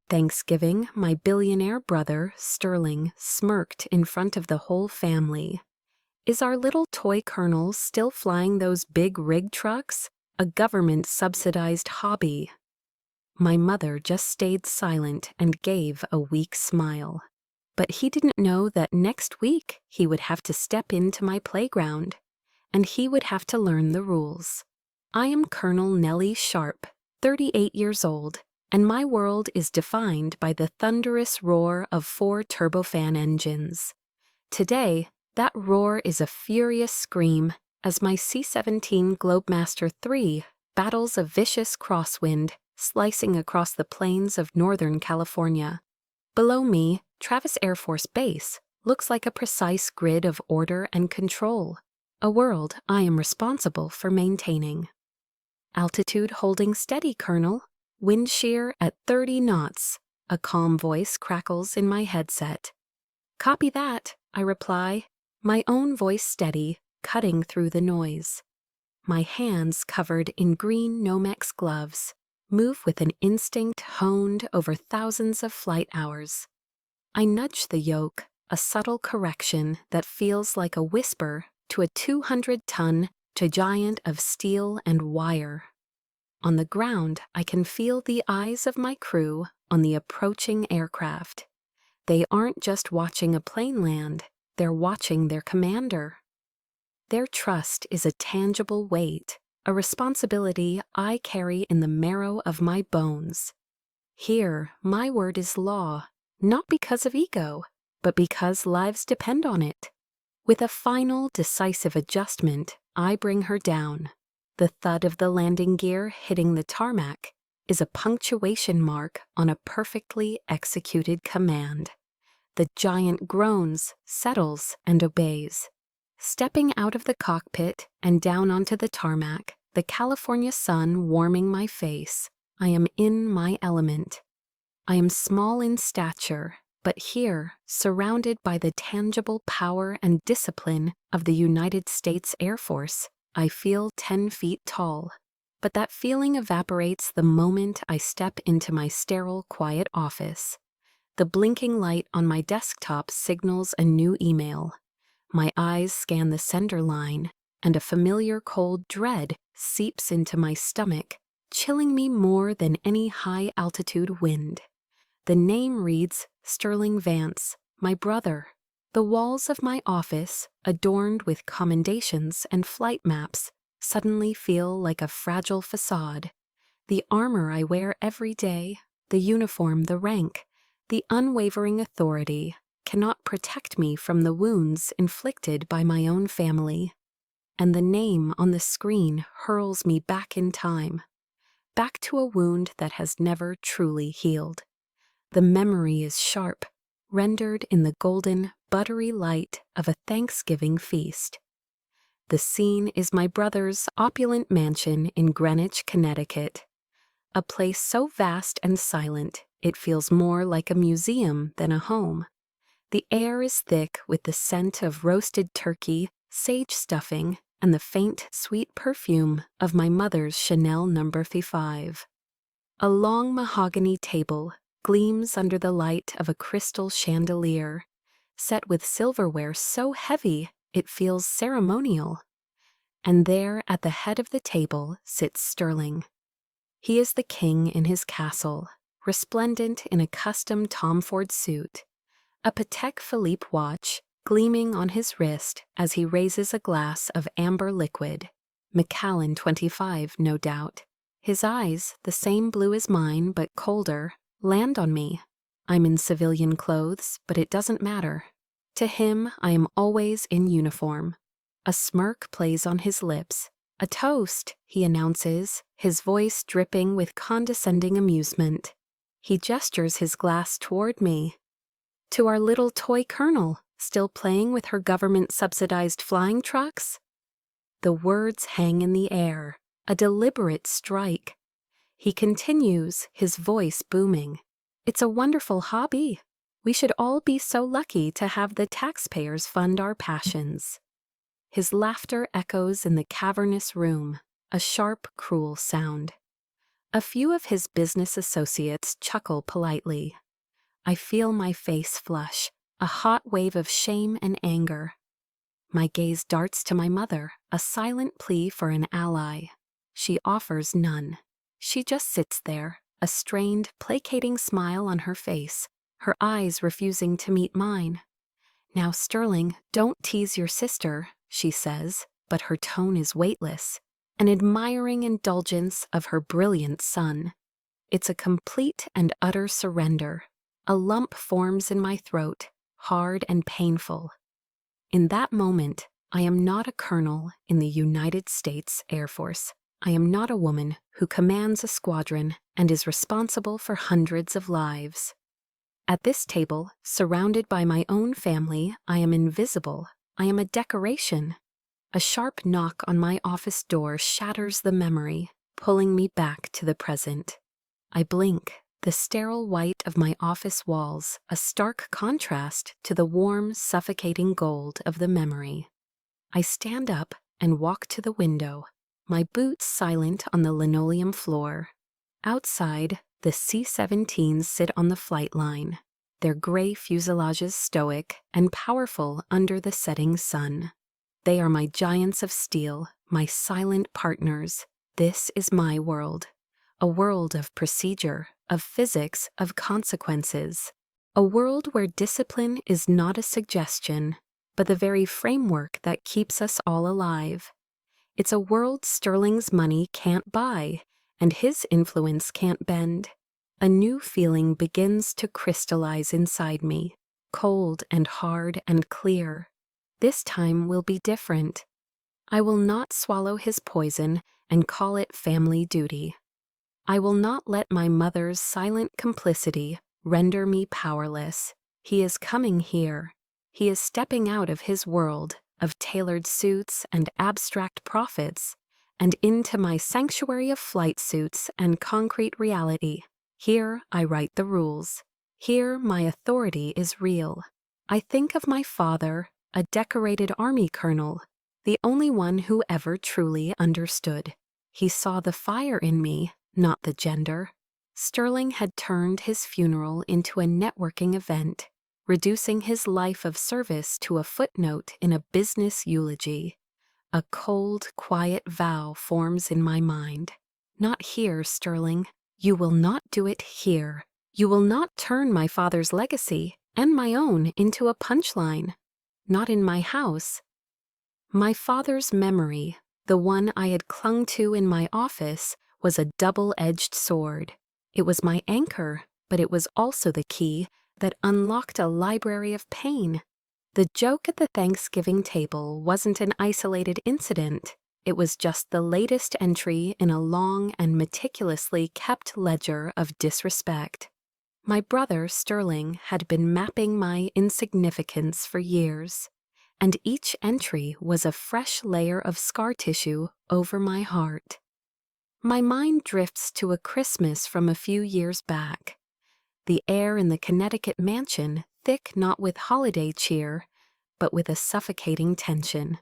Thanksgiving, my billionaire brother, Sterling, smirked in front of the whole family. Is our little toy colonel still flying those big rig trucks? A government-subsidized hobby. My mother just stayed silent and gave a weak smile. But he didn't know that next week he would have to step into my playground, and he would have to learn the rules. I am Colonel Nellie Sharp, 38 years old, and my world is defined by the thunderous roar of 4 turbofan engines. Today, that roar is a furious scream as my C-17 Globemaster III battles a vicious crosswind slicing across the plains of Northern California. Below me, Travis Air Force Base looks like a precise grid of order and control, a world I am responsible for maintaining. Altitude holding steady, Colonel. Wind shear at 30 knots, a calm voice crackles in my headset. Copy that, I reply, my own voice steady, cutting through the noise. My hands covered in green Nomex gloves move with an instinct honed over thousands of flight hours. I nudge the yoke, a subtle correction that feels like a whisper to a 200-ton giant of steel and wire. On the ground, I can feel the eyes of my crew on the approaching aircraft. They aren't just watching a plane land, they're watching their commander. Their trust is a tangible weight, a responsibility I carry in the marrow of my bones. Here, my word is law, not because of ego, but because lives depend on it. With a final, decisive adjustment, I bring her down. The thud of the landing gear hitting the tarmac is a punctuation mark on a perfectly executed command. The giant groans, settles, and obeys. Stepping out of the cockpit and down onto the tarmac, the California sun warming my face, I am in my element. I am small in stature, but here, surrounded by the tangible power and discipline of the United States Air Force, I feel 10 feet tall. But that feeling evaporates the moment I step into my sterile, quiet office. The blinking light on my desktop signals a new email. My eyes scan the sender line, and a familiar cold dread seeps into my stomach, chilling me more than any high-altitude wind. The name reads Sterling Vance, my brother. The walls of my office, adorned with commendations and flight maps, suddenly feel like a fragile facade. The armor I wear every day, the uniform, the rank, the unwavering authority cannot protect me from the wounds inflicted by my own family. And the name on the screen hurls me back in time, back to a wound that has never truly healed. The memory is sharp, rendered in the golden, buttery light of a Thanksgiving feast. The scene is my brother's opulent mansion in Greenwich, Connecticut, a place so vast and silent it feels more like a museum than a home. The air is thick with the scent of roasted turkey, sage stuffing, and the faint, sweet perfume of my mother's Chanel No. 5. A long mahogany table gleams under the light of a crystal chandelier, set with silverware so heavy it feels ceremonial. And there at the head of the table sits Sterling. He is the king in his castle, resplendent in a custom Tom Ford suit, a Patek Philippe watch gleaming on his wrist as he raises a glass of amber liquid, Macallan 25, no doubt. His eyes, the same blue as mine but colder, land on me. I'm in civilian clothes, but it doesn't matter. To him, I am always in uniform. A smirk plays on his lips. A toast, he announces, his voice dripping with condescending amusement. He gestures his glass toward me. To our little toy colonel, still playing with her government-subsidized flying trucks? The words hang in the air, a deliberate strike. He continues, his voice booming. It's a wonderful hobby. We should all be so lucky to have the taxpayers fund our passions. His laughter echoes in the cavernous room, a sharp, cruel sound. A few of his business associates chuckle politely. I feel my face flush, a hot wave of shame and anger. My gaze darts to my mother, a silent plea for an ally. She offers none. She just sits there, a strained, placating smile on her face, her eyes refusing to meet mine. "Now, Sterling, don't tease your sister," she says, but her tone is weightless, an admiring indulgence of her brilliant son. It's a complete and utter surrender. A lump forms in my throat, hard and painful. In that moment, I am not a colonel in the United States Air Force. I am not a woman who commands a squadron and is responsible for hundreds of lives. At this table, surrounded by my own family, I am invisible. I am a decoration. A sharp knock on my office door shatters the memory, pulling me back to the present. I blink, the sterile white of my office walls, a stark contrast to the warm, suffocating gold of the memory. I stand up and walk to the window, my boots silent on the linoleum floor. Outside, the C-17s sit on the flight line, their gray fuselages stoic and powerful under the setting sun. They are my giants of steel, my silent partners. This is my world. A world of procedure, of physics, of consequences. A world where discipline is not a suggestion, but the very framework that keeps us all alive. It's a world Sterling's money can't buy, and his influence can't bend. A new feeling begins to crystallize inside me, cold and hard and clear. This time will be different. I will not swallow his poison and call it family duty. I will not let my mother's silent complicity render me powerless. He is coming here. He is stepping out of his world of tailored suits and abstract profits and into my sanctuary of flight suits and concrete reality. Here I write the rules. Here my authority is real. I think of my father, a decorated army colonel, the only one who ever truly understood. He saw the fire in me, not the gender. Sterling had turned his funeral into a networking event, reducing his life of service to a footnote in a business eulogy. A cold, quiet vow forms in my mind. Not here, Sterling. You will not do it here. You will not turn my father's legacy and my own into a punchline. Not in my house. My father's memory, the one I had clung to in my office, was a double-edged sword. It was my anchor, but it was also the key that unlocked a library of pain. The joke at the Thanksgiving table wasn't an isolated incident. It was just the latest entry in a long and meticulously kept ledger of disrespect. My brother, Sterling, had been mapping my insignificance for years, and each entry was a fresh layer of scar tissue over my heart. My mind drifts to a Christmas from a few years back. The air in the Connecticut mansion thick not with holiday cheer, but with a suffocating tension.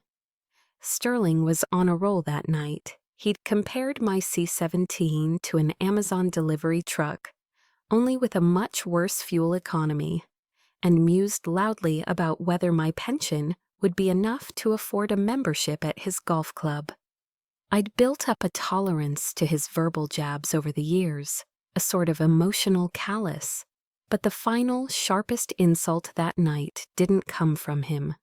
Sterling was on a roll that night. He'd compared my C-17 to an Amazon delivery truck, only with a much worse fuel economy, and mused loudly about whether my pension would be enough to afford a membership at his golf club. I'd built up a tolerance to his verbal jabs over the years, a sort of emotional callus, but the final, sharpest insult that night didn't come from him.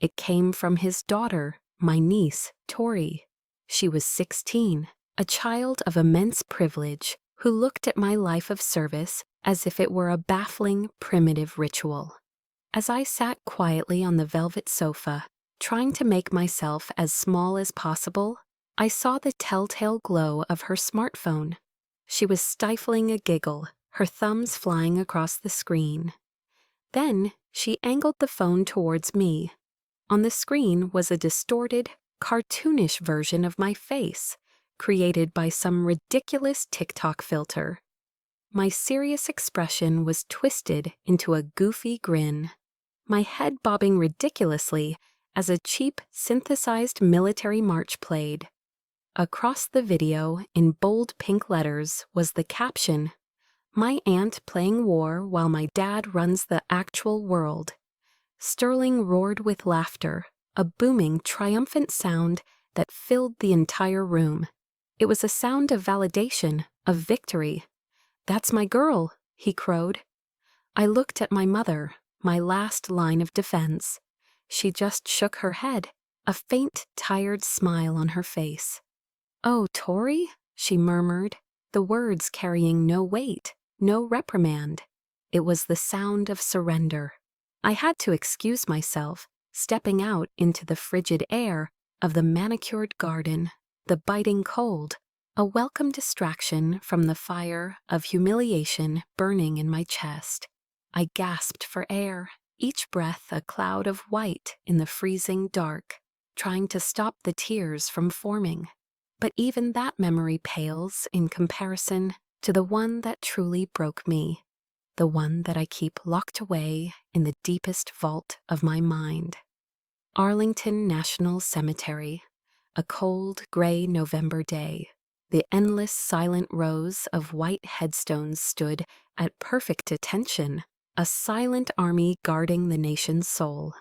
It came from his daughter, my niece, Tori. She was 16, a child of immense privilege, who looked at my life of service as if it were a baffling, primitive ritual. As I sat quietly on the velvet sofa, trying to make myself as small as possible, I saw the telltale glow of her smartphone. She was stifling a giggle, her thumbs flying across the screen. Then she angled the phone towards me. On the screen was a distorted, cartoonish version of my face, created by some ridiculous TikTok filter. My serious expression was twisted into a goofy grin, my head bobbing ridiculously as a cheap, synthesized military march played. Across the video, in bold pink letters, was the caption, "My aunt playing war while my dad runs the actual world." Sterling roared with laughter, a booming, triumphant sound that filled the entire room. It was a sound of validation, of victory. "That's my girl," he crowed. I looked at my mother, my last line of defense. She just shook her head, a faint, tired smile on her face. "Oh, Tori?" she murmured, the words carrying no weight, no reprimand. It was the sound of surrender. I had to excuse myself, stepping out into the frigid air of the manicured garden, the biting cold, a welcome distraction from the fire of humiliation burning in my chest. I gasped for air, each breath a cloud of white in the freezing dark, trying to stop the tears from forming. But even that memory pales in comparison to the one that truly broke me, the one that I keep locked away in the deepest vault of my mind. Arlington National Cemetery, a cold, gray November day. The endless silent rows of white headstones stood at perfect attention, a silent army guarding the nation's soul.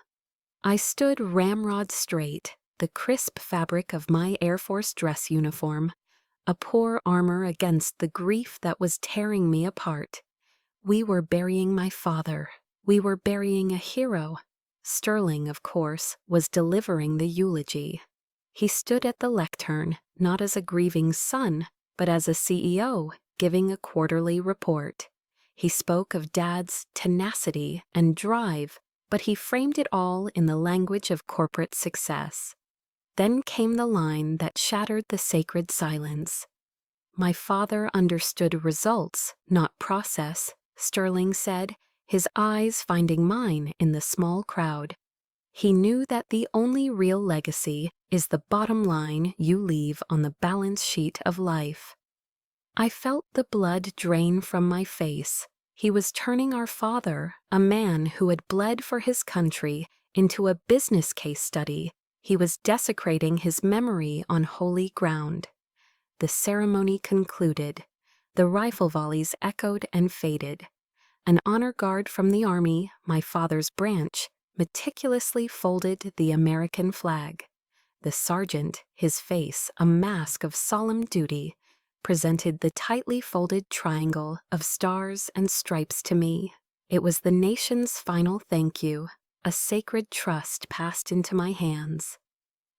I stood ramrod straight, the crisp fabric of my Air Force dress uniform, a poor armor against the grief that was tearing me apart. We were burying my father. We were burying a hero. Sterling, of course, was delivering the eulogy. He stood at the lectern, not as a grieving son, but as a CEO, giving a quarterly report. He spoke of Dad's tenacity and drive, but he framed it all in the language of corporate success. Then came the line that shattered the sacred silence. "My father understood results, not process," Sterling said, his eyes finding mine in the small crowd. "He knew that the only real legacy is the bottom line you leave on the balance sheet of life." I felt the blood drain from my face. He was turning our father, a man who had bled for his country, into a business case study. He was desecrating his memory on holy ground. The ceremony concluded. The rifle volleys echoed and faded. An honor guard from the Army, my father's branch, meticulously folded the American flag. The sergeant, his face a mask of solemn duty, presented the tightly folded triangle of stars and stripes to me. It was the nation's final thank you, a sacred trust passed into my hands.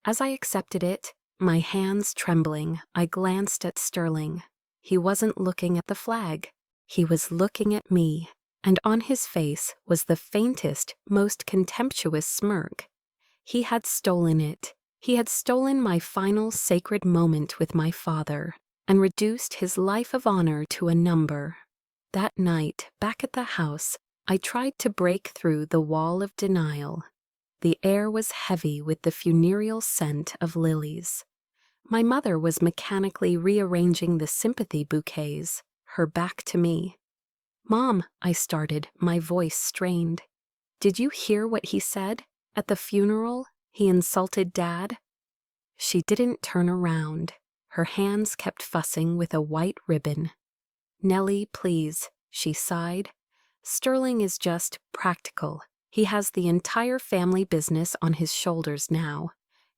As I accepted it, my hands trembling, I glanced at Sterling. He wasn't looking at the flag. He was looking at me, and on his face was the faintest, most contemptuous smirk. He had stolen it. He had stolen my final sacred moment with my father, and reduced his life of honor to a number. That night, back at the house, I tried to break through the wall of denial. The air was heavy with the funereal scent of lilies. My mother was mechanically rearranging the sympathy bouquets, her back to me. "Mom," I started, my voice strained. "Did you hear what he said? At the funeral, he insulted Dad?" She didn't turn around. Her hands kept fussing with a white ribbon. "Nellie, please," she sighed. "Sterling is just practical. He has the entire family business on his shoulders now.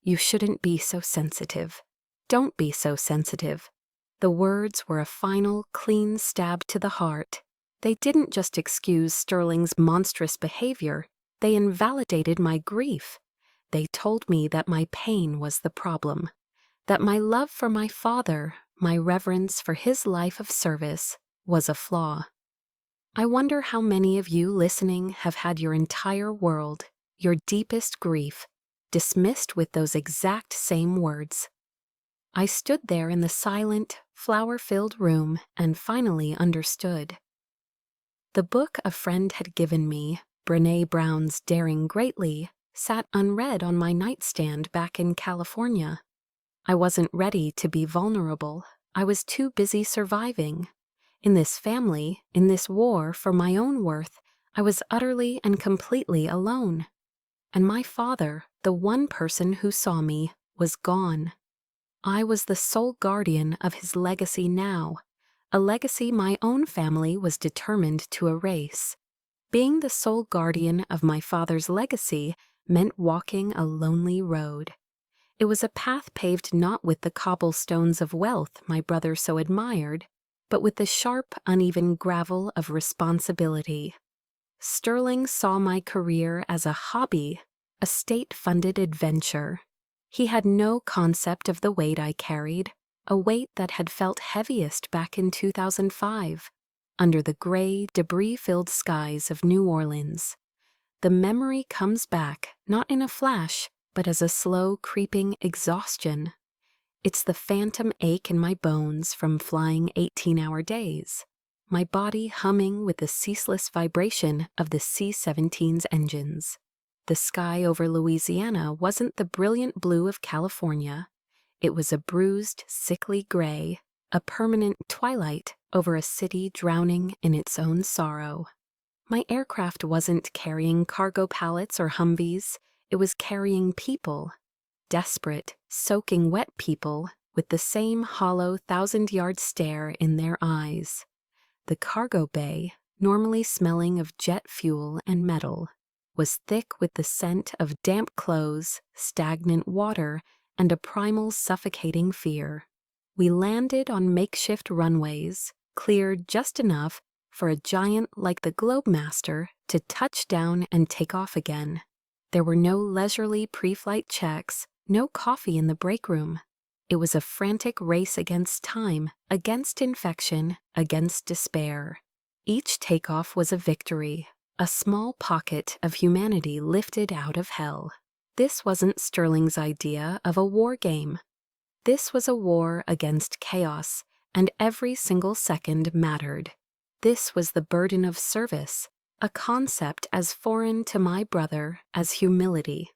You shouldn't be so sensitive. Don't be so sensitive." The words were a final, clean stab to the heart. They didn't just excuse Sterling's monstrous behavior, they invalidated my grief. They told me that my pain was the problem, that my love for my father, my reverence for his life of service, was a flaw. I wonder how many of you listening have had your entire world, your deepest grief, dismissed with those exact same words. I stood there in the silent, flower-filled room and finally understood. The book a friend had given me, Brené Brown's Daring Greatly, sat unread on my nightstand back in California. I wasn't ready to be vulnerable. I was too busy surviving. In this family, in this war for my own worth, I was utterly and completely alone. And my father, the one person who saw me, was gone. I was the sole guardian of his legacy now, a legacy my own family was determined to erase. Being the sole guardian of my father's legacy meant walking a lonely road. It was a path paved not with the cobblestones of wealth my brother so admired, but with the sharp, uneven gravel of responsibility. Sterling saw my career as a hobby, a state-funded adventure. He had no concept of the weight I carried, a weight that had felt heaviest back in 2005, under the gray, debris-filled skies of New Orleans. The memory comes back, not in a flash, but as a slow, creeping exhaustion. It's the phantom ache in my bones from flying 18-hour days, my body humming with the ceaseless vibration of the C-17's engines. The sky over Louisiana wasn't the brilliant blue of California. It was a bruised, sickly gray, a permanent twilight over a city drowning in its own sorrow. My aircraft wasn't carrying cargo pallets or Humvees. It was carrying people. Desperate, soaking wet people with the same hollow 1,000-yard stare in their eyes. The cargo bay, normally smelling of jet fuel and metal, was thick with the scent of damp clothes, stagnant water, and a primal suffocating fear. We landed on makeshift runways, cleared just enough for a giant like the Globemaster to touch down and take off again. There were no leisurely pre-flight checks, no coffee in the break room. It was a frantic race against time, against infection, against despair. Each takeoff was a victory, a small pocket of humanity lifted out of hell. This wasn't Sterling's idea of a war game. This was a war against chaos, and every single second mattered. This was the burden of service, a concept as foreign to my brother as humility.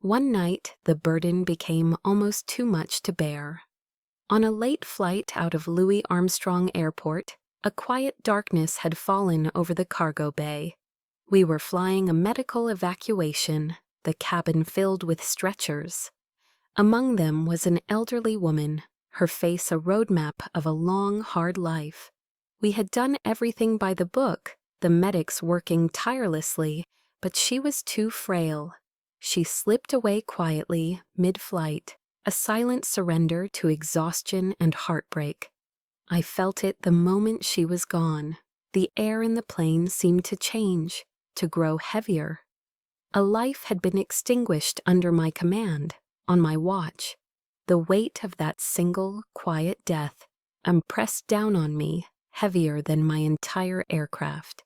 One night, the burden became almost too much to bear. On a late flight out of Louis Armstrong Airport, a quiet darkness had fallen over the cargo bay. We were flying a medical evacuation, the cabin filled with stretchers. Among them was an elderly woman, her face a roadmap of a long, hard life. We had done everything by the book, the medics working tirelessly, but she was too frail. She slipped away quietly, mid-flight, a silent surrender to exhaustion and heartbreak. I felt it the moment she was gone. The air in the plane seemed to change, to grow heavier. A life had been extinguished under my command, on my watch. The weight of that single, quiet death pressed down on me, heavier than my entire aircraft.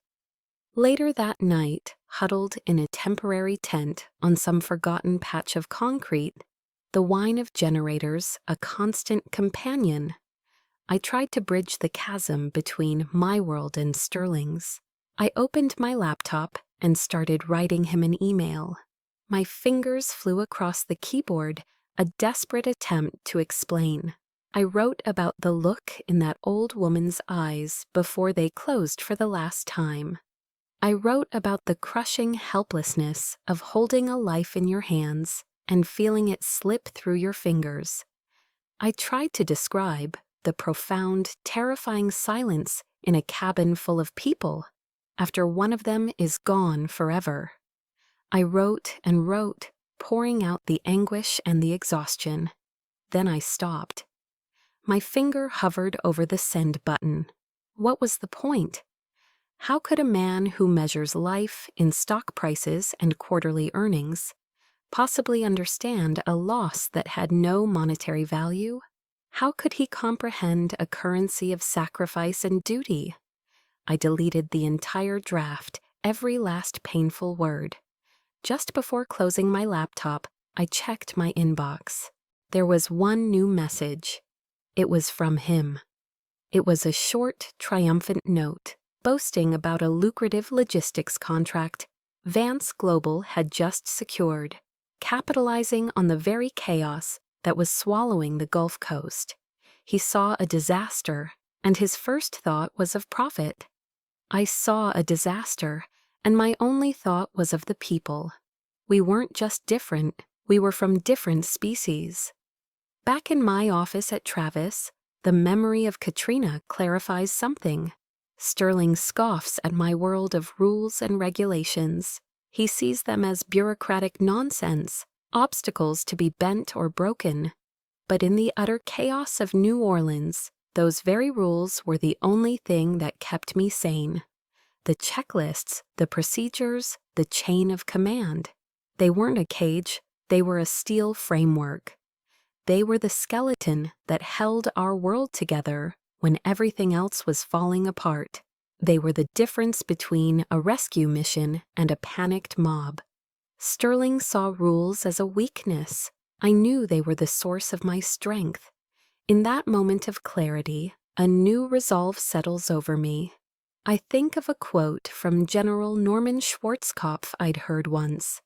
Later that night, huddled in a temporary tent on some forgotten patch of concrete, the whine of generators a constant companion, I tried to bridge the chasm between my world and Sterling's. I opened my laptop and started writing him an email. My fingers flew across the keyboard, a desperate attempt to explain. I wrote about the look in that old woman's eyes before they closed for the last time. I wrote about the crushing helplessness of holding a life in your hands and feeling it slip through your fingers. I tried to describe the profound, terrifying silence in a cabin full of people after one of them is gone forever. I wrote and wrote, pouring out the anguish and the exhaustion. Then I stopped. My finger hovered over the send button. What was the point? How could a man who measures life in stock prices and quarterly earnings possibly understand a loss that had no monetary value? How could he comprehend a currency of sacrifice and duty? I deleted the entire draft, every last painful word. Just before closing my laptop, I checked my inbox. There was one new message. It was from him. It was a short, triumphant note, boasting about a lucrative logistics contract Vance Global had just secured, capitalizing on the very chaos that was swallowing the Gulf Coast. He saw a disaster, and his first thought was of profit. I saw a disaster, and my only thought was of the people. We weren't just different, we were from different species. Back in my office at Travis, the memory of Katrina clarifies something. Sterling scoffs at my world of rules and regulations. He sees them as bureaucratic nonsense, obstacles to be bent or broken. But in the utter chaos of New Orleans, those very rules were the only thing that kept me sane. The checklists, the procedures, the chain of command. They weren't a cage, they were a steel framework. They were the skeleton that held our world together when everything else was falling apart. They were the difference between a rescue mission and a panicked mob. Sterling saw rules as a weakness. I knew they were the source of my strength. In that moment of clarity, a new resolve settles over me. I think of a quote from General Norman Schwarzkopf I'd heard once,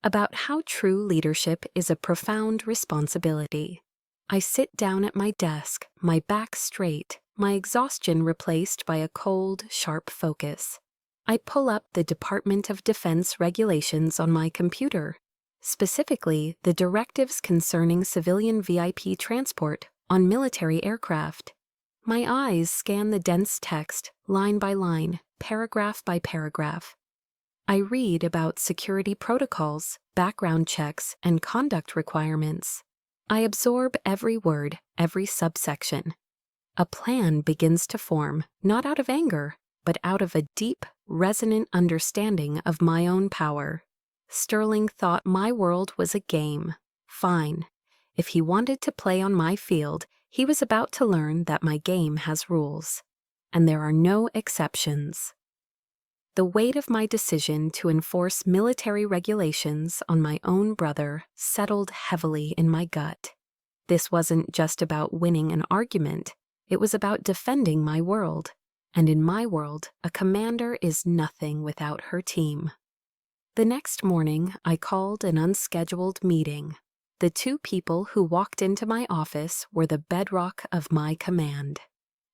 about how true leadership is a profound responsibility. I sit down at my desk, my back straight, my exhaustion replaced by a cold, sharp focus. I pull up the Department of Defense regulations on my computer, specifically the directives concerning civilian VIP transport on military aircraft. My eyes scan the dense text, line by line, paragraph by paragraph. I read about security protocols, background checks, and conduct requirements. I absorb every word, every subsection. A plan begins to form, not out of anger, but out of a deep, resonant understanding of my own power. Sterling thought my world was a game. Fine. If he wanted to play on my field, he was about to learn that my game has rules. And there are no exceptions. The weight of my decision to enforce military regulations on my own brother settled heavily in my gut. This wasn't just about winning an argument, it was about defending my world. And in my world, a commander is nothing without her team. The next morning, I called an unscheduled meeting. The two people who walked into my office were the bedrock of my command.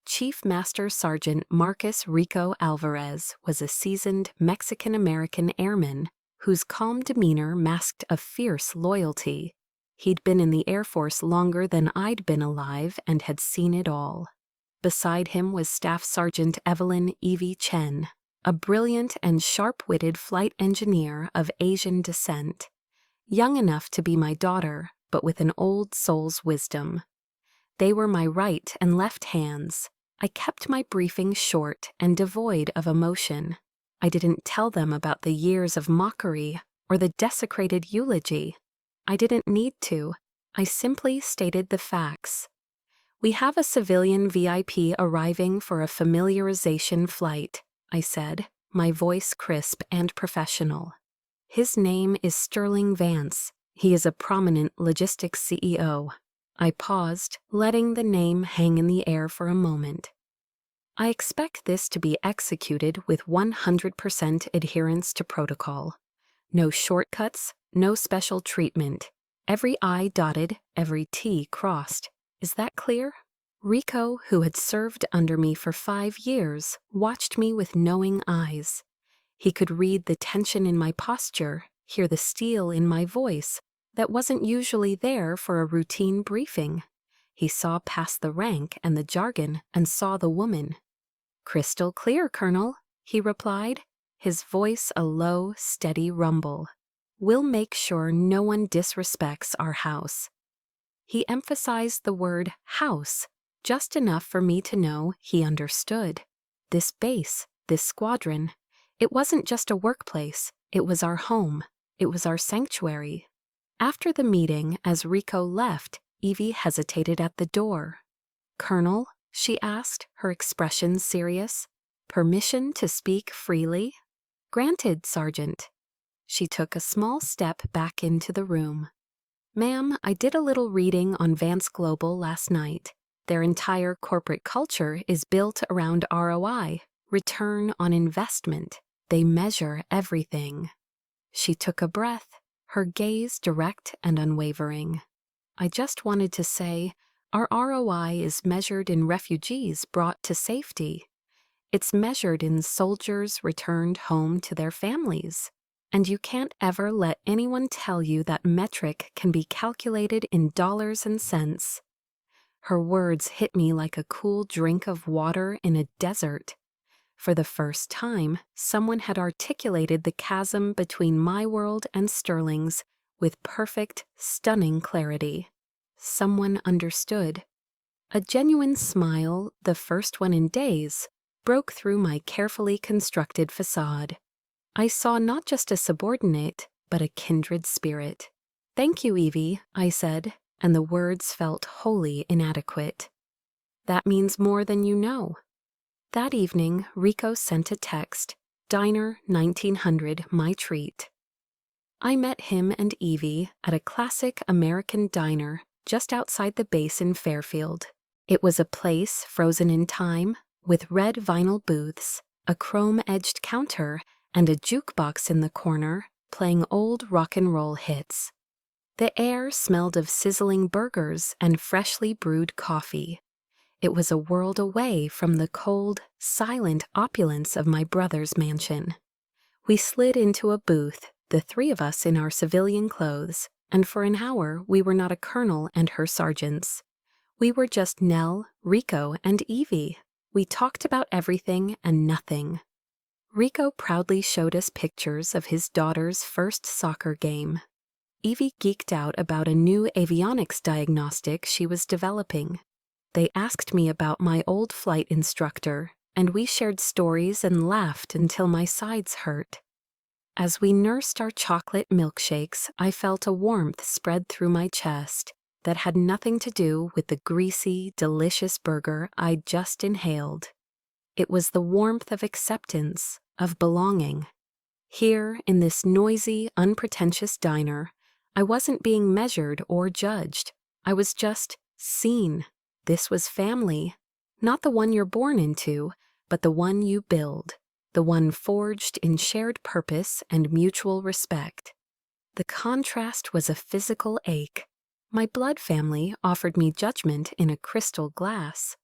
Chief Master Sergeant Marcus Rico Alvarez was a seasoned Mexican-American airman whose calm demeanor masked a fierce loyalty. He'd been in the Air Force longer than I'd been alive and had seen it all. Beside him was Staff Sergeant Evelyn Evie Chen, a brilliant and sharp-witted flight engineer of Asian descent. Young enough to be my daughter, but with an old soul's wisdom. They were my right and left hands. I kept my briefing short and devoid of emotion. I didn't tell them about the years of mockery or the desecrated eulogy. I didn't need to. I simply stated the facts. We have a civilian VIP arriving for a familiarization flight, I said, my voice crisp and professional. His name is Sterling Vance. He is a prominent logistics CEO. I paused, letting the name hang in the air for a moment. I expect this to be executed with 100% adherence to protocol. No shortcuts, no special treatment. Every I dotted, every T crossed. Is that clear? Rico, who had served under me for 5 years, watched me with knowing eyes. He could read the tension in my posture, hear the steel in my voice, that wasn't usually there for a routine briefing. He saw past the rank and the jargon and saw the woman. "Crystal clear, Colonel," he replied, his voice a low, steady rumble. "We'll make sure no one disrespects our house." He emphasized the word house, just enough for me to know he understood. This base, this squadron, it wasn't just a workplace, it was our home, it was our sanctuary. After the meeting, as Rico left, Evie hesitated at the door. "Colonel," she asked, her expression serious. "Permission to speak freely?" "Granted, Sergeant." She took a small step back into the room. "Ma'am, I did a little reading on Vance Global last night. Their entire corporate culture is built around ROI, return on investment. They measure everything." She took a breath, her gaze direct and unwavering. I just wanted to say, our ROI is measured in refugees brought to safety. It's measured in soldiers returned home to their families. And you can't ever let anyone tell you that metric can be calculated in dollars and cents. Her words hit me like a cool drink of water in a desert. For the first time, someone had articulated the chasm between my world and Sterling's with perfect, stunning clarity. Someone understood. A genuine smile, the first one in days, broke through my carefully constructed facade. I saw not just a subordinate, but a kindred spirit. "Thank you, Evie," I said, and the words felt wholly inadequate. "That means more than you know." That evening, Rico sent a text, "Diner 1900, my treat." I met him and Evie at a classic American diner just outside the base in Fairfield. It was a place frozen in time, with red vinyl booths, a chrome-edged counter, and a jukebox in the corner playing old rock and roll hits. The air smelled of sizzling burgers and freshly brewed coffee. It was a world away from the cold, silent opulence of my brother's mansion. We slid into a booth, the three of us in our civilian clothes, and for an hour we were not a colonel and her sergeants. We were just Nell, Rico, and Evie. We talked about everything and nothing. Rico proudly showed us pictures of his daughter's first soccer game. Evie geeked out about a new avionics diagnostic she was developing. They asked me about my old flight instructor, and we shared stories and laughed until my sides hurt. As we nursed our chocolate milkshakes, I felt a warmth spread through my chest that had nothing to do with the greasy, delicious burger I'd just inhaled. It was the warmth of acceptance, of belonging. Here, in this noisy, unpretentious diner, I wasn't being measured or judged. I was just seen. This was family, not the one you're born into, but the one you build, the one forged in shared purpose and mutual respect. The contrast was a physical ache. My blood family offered me judgment in a crystal glass.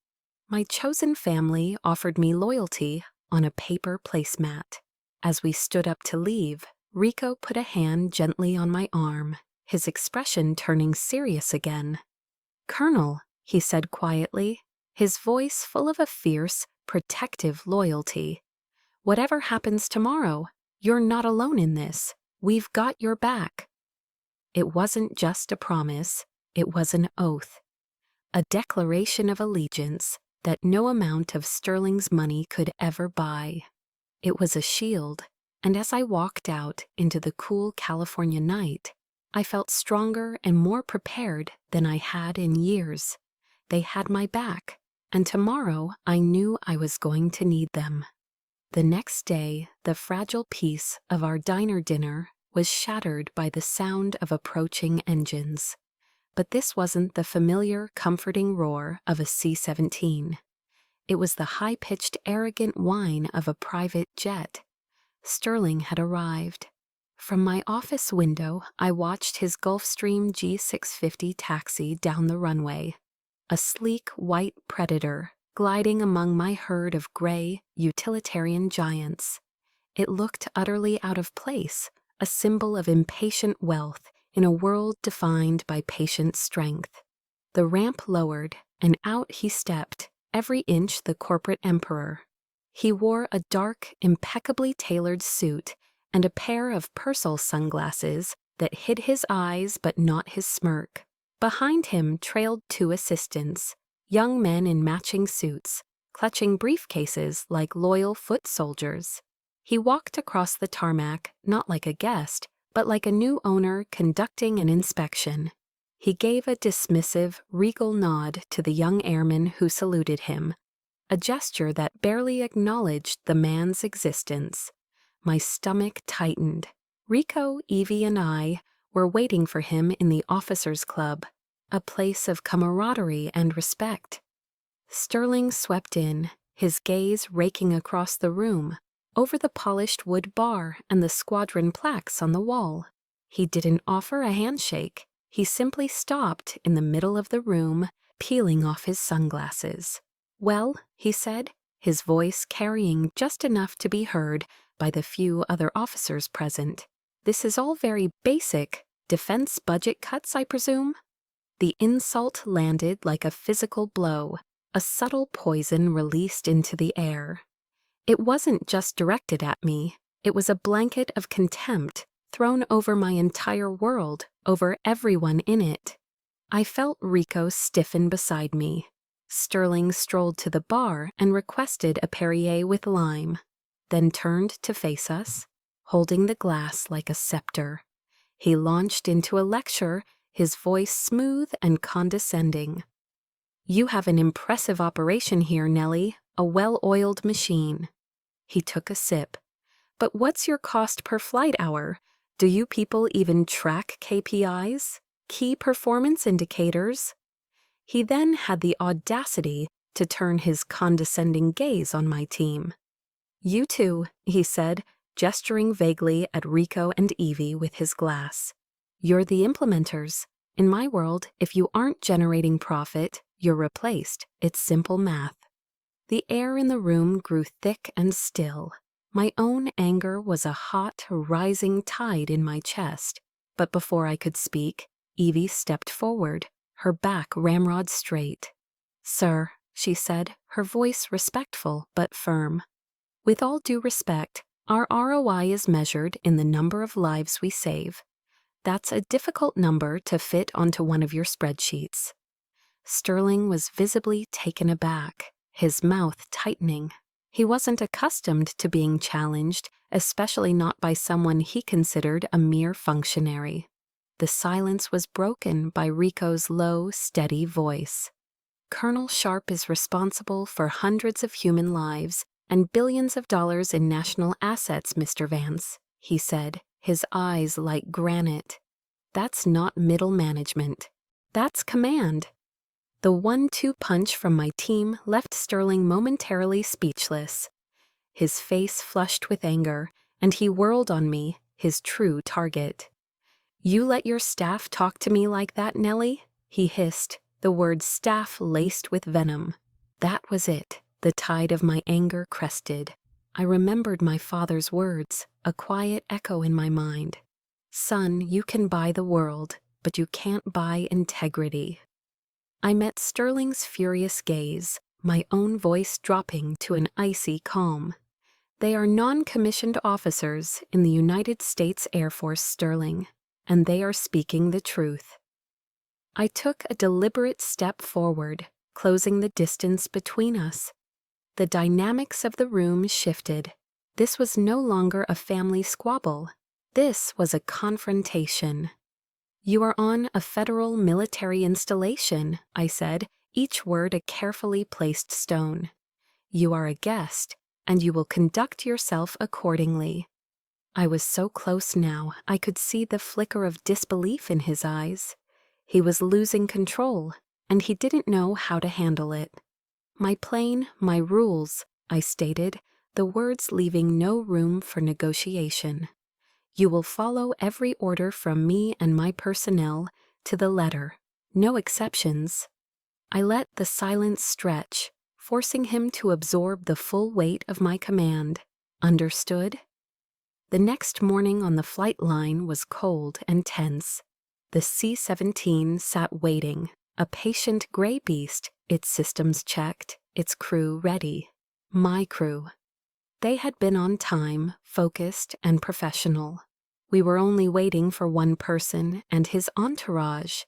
My chosen family offered me loyalty on a paper placemat. As we stood up to leave, Rico put a hand gently on my arm, his expression turning serious again. "Colonel," he said quietly, his voice full of a fierce, protective loyalty. "Whatever happens tomorrow, you're not alone in this. We've got your back." It wasn't just a promise, it was an oath. A declaration of allegiance that no amount of Sterling's money could ever buy. It was a shield, and as I walked out into the cool California night, I felt stronger and more prepared than I had in years. They had my back, and tomorrow I knew I was going to need them. The next day, the fragile peace of our diner dinner was shattered by the sound of approaching engines. But this wasn't the familiar, comforting roar of a C-17. It was the high-pitched, arrogant whine of a private jet. Sterling had arrived. From my office window, I watched his Gulfstream G650 taxi down the runway, a sleek white predator gliding among my herd of gray, utilitarian giants. It looked utterly out of place, a symbol of impatient wealth in a world defined by patient strength. The ramp lowered, and out he stepped, every inch the corporate emperor. He wore a dark, impeccably tailored suit and a pair of Purcell sunglasses that hid his eyes but not his smirk. Behind him trailed two assistants, young men in matching suits, clutching briefcases like loyal foot soldiers. He walked across the tarmac not like a guest, but like a new owner conducting an inspection. He gave a dismissive, regal nod to the young airman who saluted him, a gesture that barely acknowledged the man's existence. My stomach tightened. Rico, Evie, and I were waiting for him in the officers' club, a place of camaraderie and respect. Sterling swept in, his gaze raking across the room, over the polished wood bar and the squadron plaques on the wall. He didn't offer a handshake. He simply stopped in the middle of the room, peeling off his sunglasses. "Well," he said, his voice carrying just enough to be heard by the few other officers present, This is all very basic. Defense budget cuts, I presume? The insult landed like a physical blow, a subtle poison released into the air. It wasn't just directed at me. It was a blanket of contempt thrown over my entire world, over everyone in it. I felt Rico stiffen beside me. Sterling strolled to the bar and requested a Perrier with lime, then turned to face us, holding the glass like a scepter. He launched into a lecture, his voice smooth and condescending. "You have an impressive operation here, Nellie, a well-oiled machine." He took a sip. "But what's your cost per flight hour? Do you people even track KPIs? Key performance indicators?" He then had the audacity to turn his condescending gaze on my team. "You two," he said, gesturing vaguely at Rico and Evie with his glass. "You're the implementers. In my world, if you aren't generating profit, you're replaced. It's simple math." The air in the room grew thick and still. My own anger was a hot, rising tide in my chest. But before I could speak, Evie stepped forward, her back ramrod straight. "Sir," she said, her voice respectful but firm. "With all due respect, our ROI is measured in the number of lives we save. That's a difficult number to fit onto one of your spreadsheets." Sterling was visibly taken aback, his mouth tightening. He wasn't accustomed to being challenged, especially not by someone he considered a mere functionary. The silence was broken by Rico's low, steady voice. "Colonel Sharp is responsible for hundreds of human lives and billions of dollars in national assets, Mr. Vance," he said, his eyes like granite. "That's not middle management. That's command." The 1-2 punch from my team left Sterling momentarily speechless. His face flushed with anger, and he whirled on me, his true target. "You let your staff talk to me like that, Nellie?" he hissed, the word staff laced with venom. That was it. The tide of my anger crested. I remembered my father's words, a quiet echo in my mind. "Son, you can buy the world, but you can't buy integrity." I met Sterling's furious gaze, my own voice dropping to an icy calm. "They are non-commissioned officers in the United States Air Force, Sterling, and they are speaking the truth." I took a deliberate step forward, closing the distance between us. The dynamics of the room shifted. This was no longer a family squabble. This was a confrontation. "You are on a federal military installation," I said, each word a carefully placed stone. "You are a guest, and you will conduct yourself accordingly." I was so close now, I could see the flicker of disbelief in his eyes. He was losing control, and he didn't know how to handle it. "My plane, my rules," I stated, the words leaving no room for negotiation. "You will follow every order from me and my personnel to the letter. No exceptions." I let the silence stretch, forcing him to absorb the full weight of my command. Understood? The next morning on the flight line was cold and tense. The C-17 sat waiting, a patient gray beast, its systems checked, its crew ready. My crew. They had been on time, focused, and professional. We were only waiting for one person and his entourage.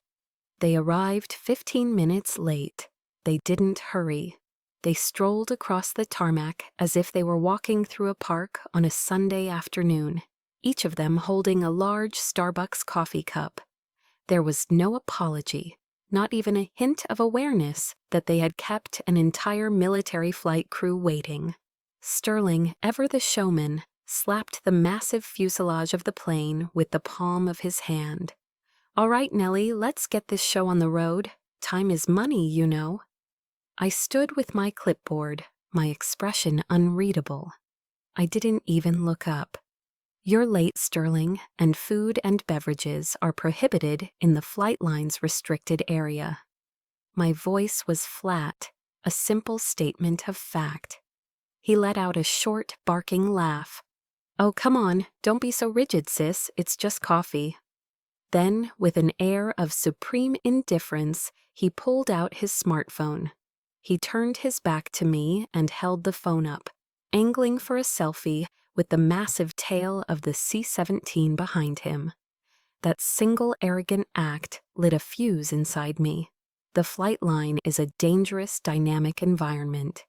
They arrived 15 minutes late. They didn't hurry. They strolled across the tarmac as if they were walking through a park on a Sunday afternoon, each of them holding a large Starbucks coffee cup. There was no apology, not even a hint of awareness that they had kept an entire military flight crew waiting. Sterling, ever the showman, slapped the massive fuselage of the plane with the palm of his hand. "All right, Nellie, let's get this show on the road. Time is money, you know." I stood with my clipboard, my expression unreadable. I didn't even look up. "You're late, Sterling, and food and beverages are prohibited in the flight line's restricted area." My voice was flat, a simple statement of fact. He let out a short, barking laugh. "Oh, come on, don't be so rigid, sis, it's just coffee." Then, with an air of supreme indifference, he pulled out his smartphone. He turned his back to me and held the phone up, angling for a selfie with the massive tail of the C-17 behind him. That single arrogant act lit a fuse inside me. The flight line is a dangerous, dynamic environment.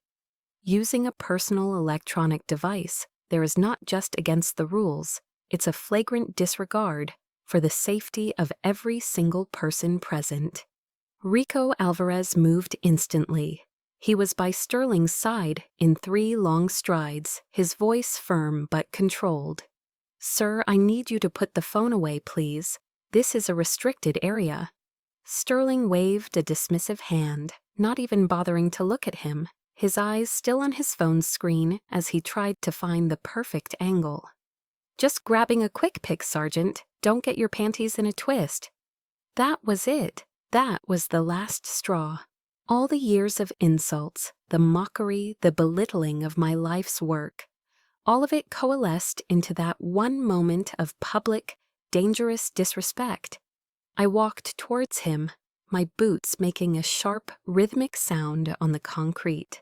Using a personal electronic device, there is not just against the rules, it's a flagrant disregard for the safety of every single person present. Rico Alvarez moved instantly. He was by Sterling's side in 3 long strides, his voice firm but controlled. "Sir, I need you to put the phone away, please. This is a restricted area." Sterling waved a dismissive hand, not even bothering to look at him, his eyes still on his phone's screen as he tried to find the perfect angle. "Just grabbing a quick pic, Sergeant. Don't get your panties in a twist." That was it. That was the last straw. All the years of insults, the mockery, the belittling of my life's work, all of it coalesced into that one moment of public, dangerous disrespect. I walked towards him, my boots making a sharp, rhythmic sound on the concrete.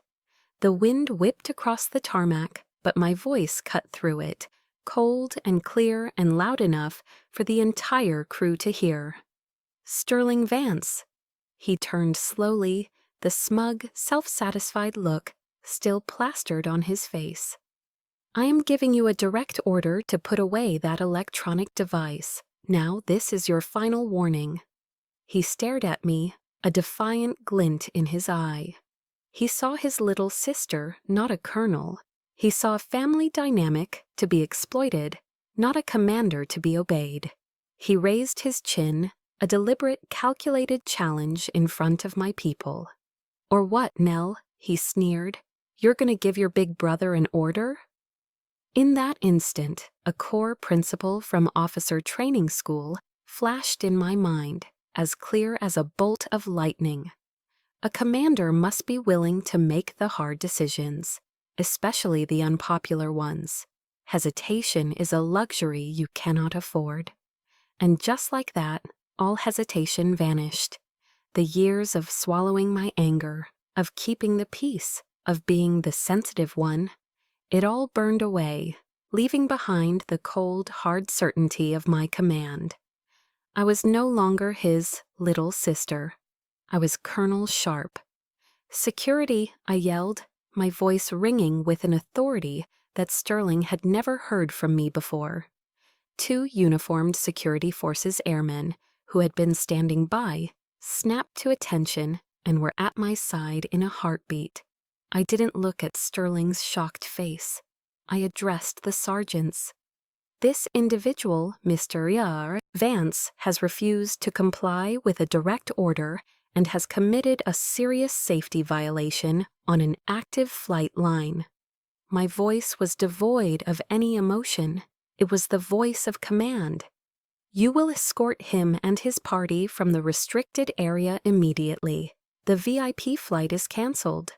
The wind whipped across the tarmac, but my voice cut through it, cold and clear and loud enough for the entire crew to hear. "Sterling Vance." He turned slowly, the smug, self-satisfied look still plastered on his face. "I am giving you a direct order to put away that electronic device. Now this is your final warning." He stared at me, a defiant glint in his eye. He saw his little sister, not a colonel. He saw a family dynamic to be exploited, not a commander to be obeyed. He raised his chin, a deliberate, calculated challenge in front of my people. "Or what, Nell?" he sneered. "You're gonna give your big brother an order?" In that instant, a core principle from officer training school flashed in my mind, as clear as a bolt of lightning. A commander must be willing to make the hard decisions, especially the unpopular ones. Hesitation is a luxury you cannot afford. And just like that, all hesitation vanished. The years of swallowing my anger, of keeping the peace, of being the sensitive one, it all burned away, leaving behind the cold, hard certainty of my command. I was no longer his little sister. I was Colonel Sharp. "Security," I yelled, my voice ringing with an authority that Sterling had never heard from me before. 2 uniformed security forces airmen, who had been standing by, snapped to attention and were at my side in a heartbeat. I didn't look at Sterling's shocked face. I addressed the sergeants. "This individual, Mr. Vance, has refused to comply with a direct order and has committed a serious safety violation on an active flight line." My voice was devoid of any emotion. It was the voice of command. "You will escort him and his party from the restricted area immediately. The VIP flight is canceled."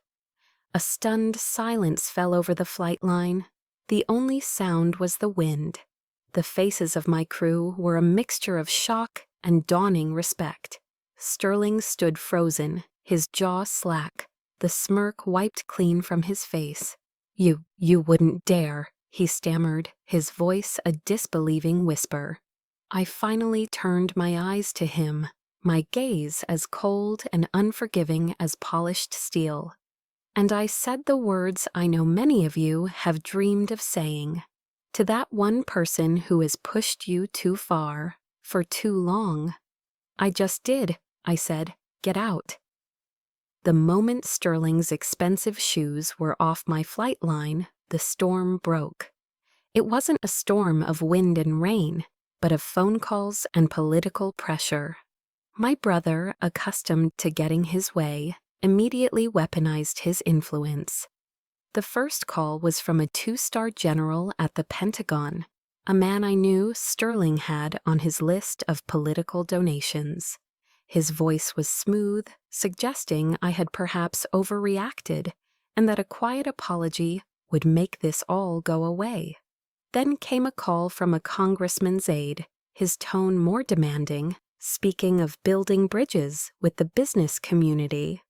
A stunned silence fell over the flight line. The only sound was the wind. The faces of my crew were a mixture of shock and dawning respect. Sterling stood frozen, his jaw slack, the smirk wiped clean from his face. You wouldn't dare," he stammered, his voice a disbelieving whisper. I finally turned my eyes to him, my gaze as cold and unforgiving as polished steel. And I said the words I know many of you have dreamed of saying. To that one person who has pushed you too far, for too long. "I just did," I said. "Get out." The moment Sterling's expensive shoes were off my flight line, the storm broke. It wasn't a storm of wind and rain, but of phone calls and political pressure. My brother, accustomed to getting his way, immediately weaponized his influence. The first call was from a 2-star general at the Pentagon, a man I knew Sterling had on his list of political donations. His voice was smooth, suggesting I had perhaps overreacted, and that a quiet apology would make this all go away. Then came a call from a congressman's aide, his tone more demanding, speaking of building bridges with the business community.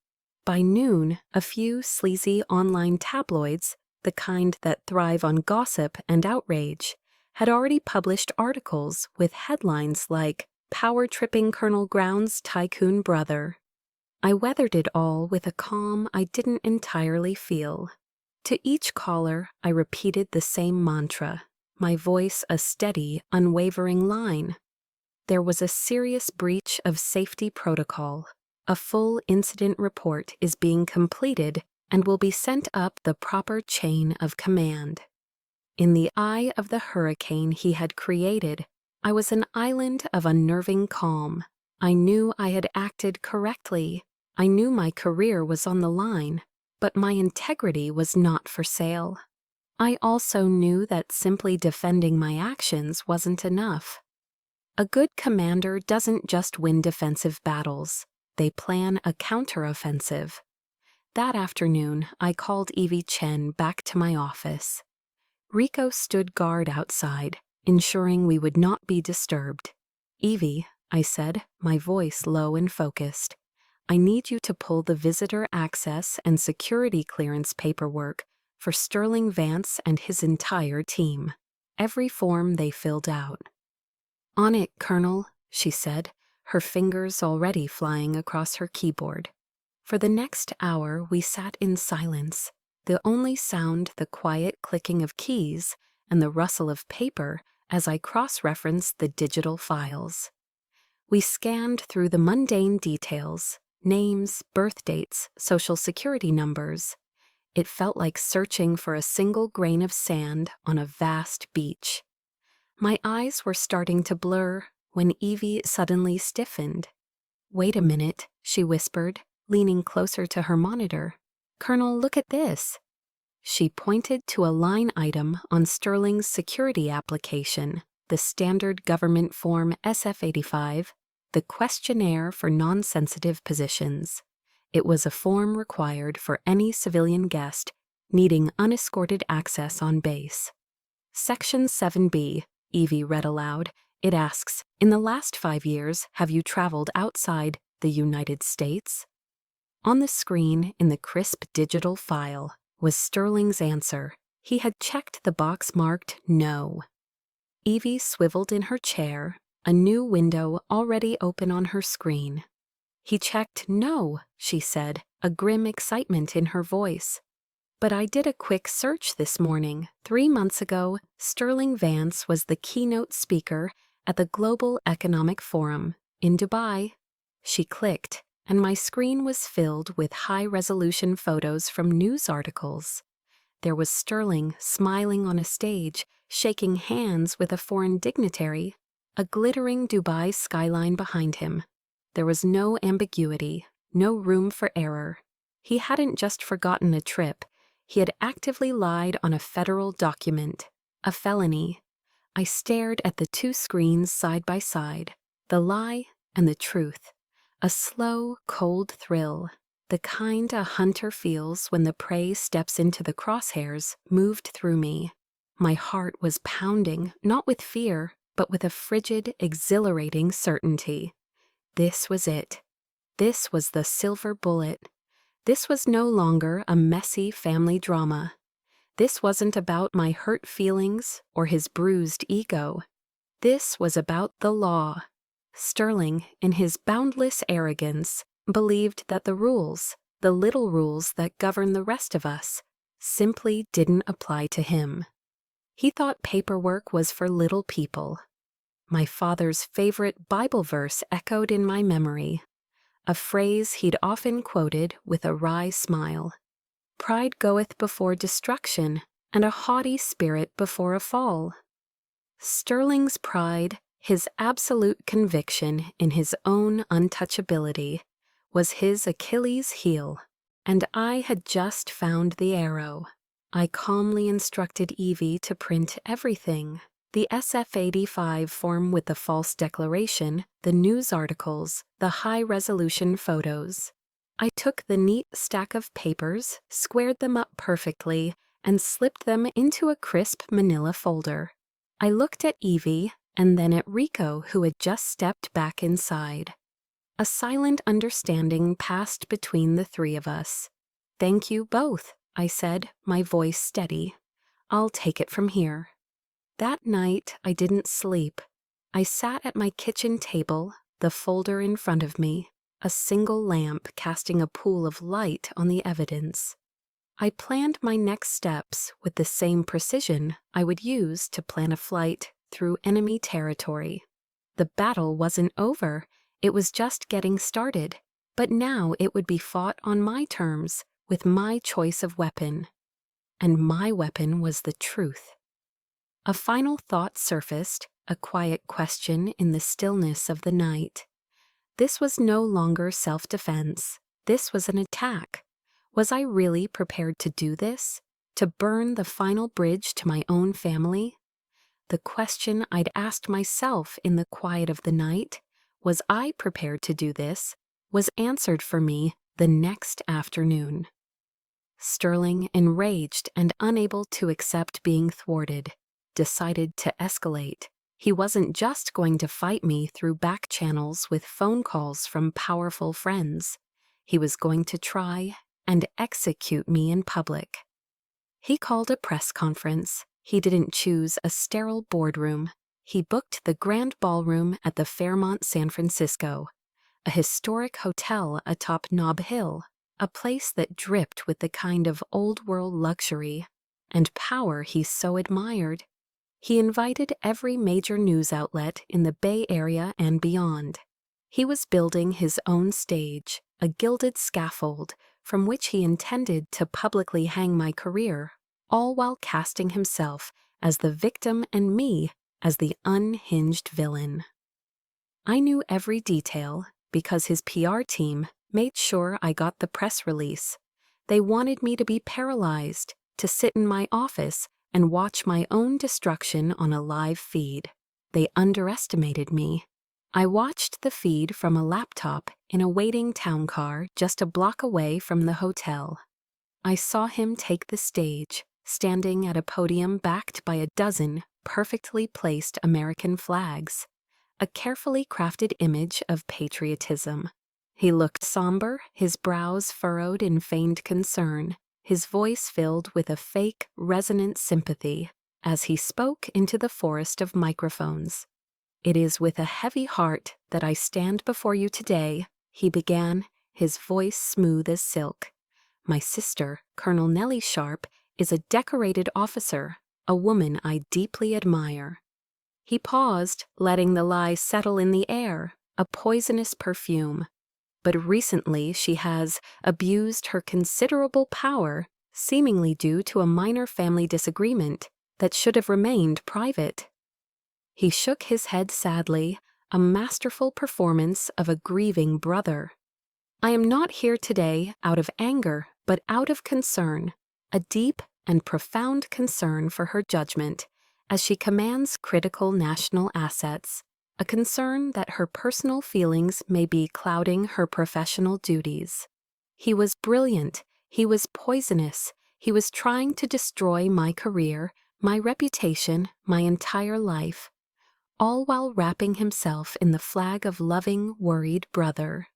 By noon, a few sleazy online tabloids, the kind that thrive on gossip and outrage, had already published articles with headlines like "Power-tripping Colonel Ground's tycoon brother." I weathered it all with a calm I didn't entirely feel. To each caller, I repeated the same mantra, my voice a steady, unwavering line. There was a serious breach of safety protocol. A full incident report is being completed and will be sent up the proper chain of command. In the eye of the hurricane he had created, I was an island of unnerving calm. I knew I had acted correctly. I knew my career was on the line, but my integrity was not for sale. I also knew that simply defending my actions wasn't enough. A good commander doesn't just win defensive battles. They plan a counteroffensive. That afternoon, I called Evie Chen back to my office. Rico stood guard outside, ensuring we would not be disturbed. "Evie," I said, my voice low and focused, "I need you to pull the visitor access and security clearance paperwork for Sterling Vance and his entire team. Every form they filled out." "On it, Colonel," she said, her fingers already flying across her keyboard. For the next hour we sat in silence, the only sound the quiet clicking of keys and the rustle of paper as I cross-referenced the digital files. We scanned through the mundane details, names, birth dates, social security numbers. It felt like searching for a single grain of sand on a vast beach. My eyes were starting to blur when Evie suddenly stiffened. "Wait a minute," she whispered, leaning closer to her monitor. "Colonel, look at this." She pointed to a line item on Sterling's security application, the standard government form SF-85, the questionnaire for non-sensitive positions. It was a form required for any civilian guest needing unescorted access on base. "Section 7B, Evie read aloud. It asks, "In the last 5 years, have you traveled outside the United States?" On the screen, in the crisp digital file, was Sterling's answer. He had checked the box marked "No." Evie swiveled in her chair, a new window already open on her screen. "He checked no," she said, a grim excitement in her voice. "But I did a quick search this morning. 3 months ago, Sterling Vance was the keynote speaker at the Global Economic Forum in Dubai." She clicked, and my screen was filled with high-resolution photos from news articles. There was Sterling smiling on a stage, shaking hands with a foreign dignitary, a glittering Dubai skyline behind him. There was no ambiguity, no room for error. He hadn't just forgotten a trip. He had actively lied on a federal document, a felony. I stared at the two screens side by side, the lie and the truth. A slow, cold thrill, the kind a hunter feels when the prey steps into the crosshairs, moved through me. My heart was pounding, not with fear, but with a frigid, exhilarating certainty. This was it. This was the silver bullet. This was no longer a messy family drama. This wasn't about my hurt feelings or his bruised ego. This was about the law. Sterling, in his boundless arrogance, believed that the rules, the little rules that govern the rest of us, simply didn't apply to him. He thought paperwork was for little people. My father's favorite Bible verse echoed in my memory, a phrase he'd often quoted with a wry smile. "Pride goeth before destruction, and a haughty spirit before a fall." Sterling's pride, his absolute conviction in his own untouchability, was his Achilles' heel, and I had just found the arrow. I calmly instructed Evie to print everything: the SF-85 form with the false declaration, the news articles, the high-resolution photos. I took the neat stack of papers, squared them up perfectly, and slipped them into a crisp manila folder. I looked at Evie and then at Rico, who had just stepped back inside. A silent understanding passed between the three of us. "Thank you both," I said, my voice steady. "I'll take it from here." That night, I didn't sleep. I sat at my kitchen table, the folder in front of me, a single lamp casting a pool of light on the evidence. I planned my next steps with the same precision I would use to plan a flight through enemy territory. The battle wasn't over, it was just getting started, but now it would be fought on my terms, with my choice of weapon. And my weapon was the truth. A final thought surfaced, a quiet question in the stillness of the night. This was no longer self-defense. This was an attack. Was I really prepared to do this? To burn the final bridge to my own family? The question I'd asked myself in the quiet of the night, was I prepared to do this, was answered for me the next afternoon. Sterling, enraged and unable to accept being thwarted, decided to escalate. He wasn't just going to fight me through back channels with phone calls from powerful friends. He was going to try and execute me in public. He called a press conference. He didn't choose a sterile boardroom. He booked the Grand Ballroom at the Fairmont San Francisco, a historic hotel atop Nob Hill, a place that dripped with the kind of old-world luxury and power he so admired. He invited every major news outlet in the Bay Area and beyond. He was building his own stage, a gilded scaffold from which he intended to publicly hang my career, all while casting himself as the victim and me as the unhinged villain. I knew every detail because his PR team made sure I got the press release. They wanted me to be paralyzed, to sit in my office and watch my own destruction on a live feed. They underestimated me. I watched the feed from a laptop in a waiting town car just a block away from the hotel. I saw him take the stage, standing at a podium backed by a dozen perfectly placed American flags, a carefully crafted image of patriotism. He looked somber, his brows furrowed in feigned concern, his voice filled with a fake, resonant sympathy as he spoke into the forest of microphones. "It is with a heavy heart that I stand before you today," he began, his voice smooth as silk. "My sister, Colonel Nellie Sharp, is a decorated officer, a woman I deeply admire." He paused, letting the lie settle in the air, a poisonous perfume. "But recently she has abused her considerable power, seemingly due to a minor family disagreement that should have remained private." He shook his head sadly, a masterful performance of a grieving brother. "I am not here today out of anger, but out of concern, a deep and profound concern for her judgment, as she commands critical national assets, a concern that her personal feelings may be clouding her professional duties. He was brilliant, he was poisonous, he was trying to destroy my career, my reputation, my entire life, all while wrapping himself in the flag of loving, worried brother.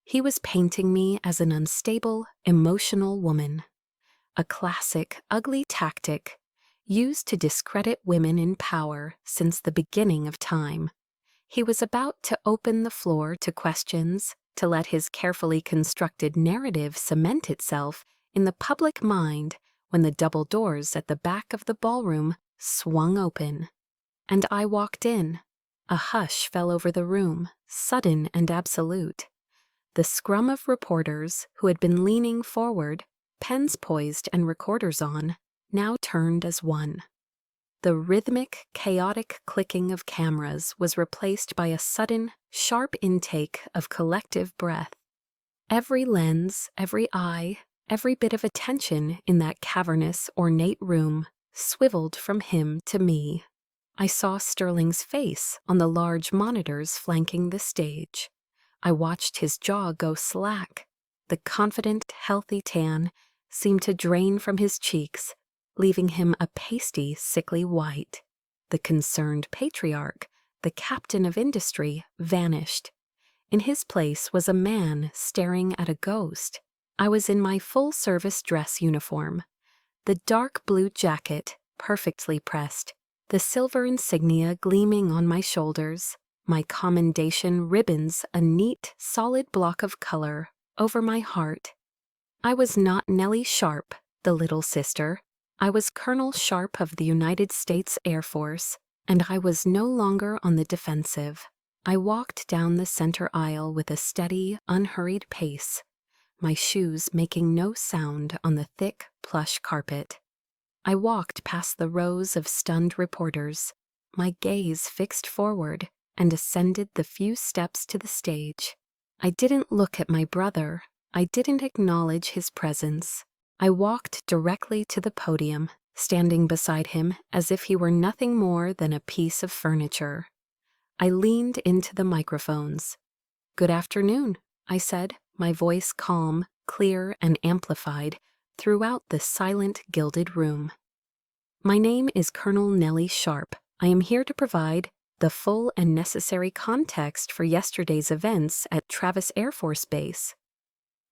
He was painting me as an unstable, emotional woman. A classic, ugly tactic used to discredit women in power since the beginning of time. He was about to open the floor to questions, to let his carefully constructed narrative cement itself in the public mind when the double doors at the back of the ballroom swung open. And I walked in. A hush fell over the room, sudden and absolute. The scrum of reporters who had been leaning forward, pens poised and recorders on, now turned as one. The rhythmic, chaotic clicking of cameras was replaced by a sudden, sharp intake of collective breath. Every lens, every eye, every bit of attention in that cavernous, ornate room swiveled from him to me. I saw Sterling's face on the large monitors flanking the stage. I watched his jaw go slack. The confident, healthy tan seemed to drain from his cheeks, leaving him a pasty, sickly white. The concerned patriarch, the captain of industry, vanished. In his place was a man staring at a ghost. I was in my full-service dress uniform. The dark blue jacket, perfectly pressed, the silver insignia gleaming on my shoulders, my commendation ribbons a neat, solid block of color over my heart. I was not Nellie Sharp, the little sister. I was Colonel Sharp of the United States Air Force, and I was no longer on the defensive. I walked down the center aisle with a steady, unhurried pace, my shoes making no sound on the thick, plush carpet. I walked past the rows of stunned reporters, my gaze fixed forward, and ascended the few steps to the stage. I didn't look at my brother. I didn't acknowledge his presence. I walked directly to the podium, standing beside him as if he were nothing more than a piece of furniture. I leaned into the microphones. "Good afternoon," I said, my voice calm, clear, and amplified throughout the silent, gilded room. "My name is Colonel Nellie Sharp. I am here to provide the full and necessary context for yesterday's events at Travis Air Force Base."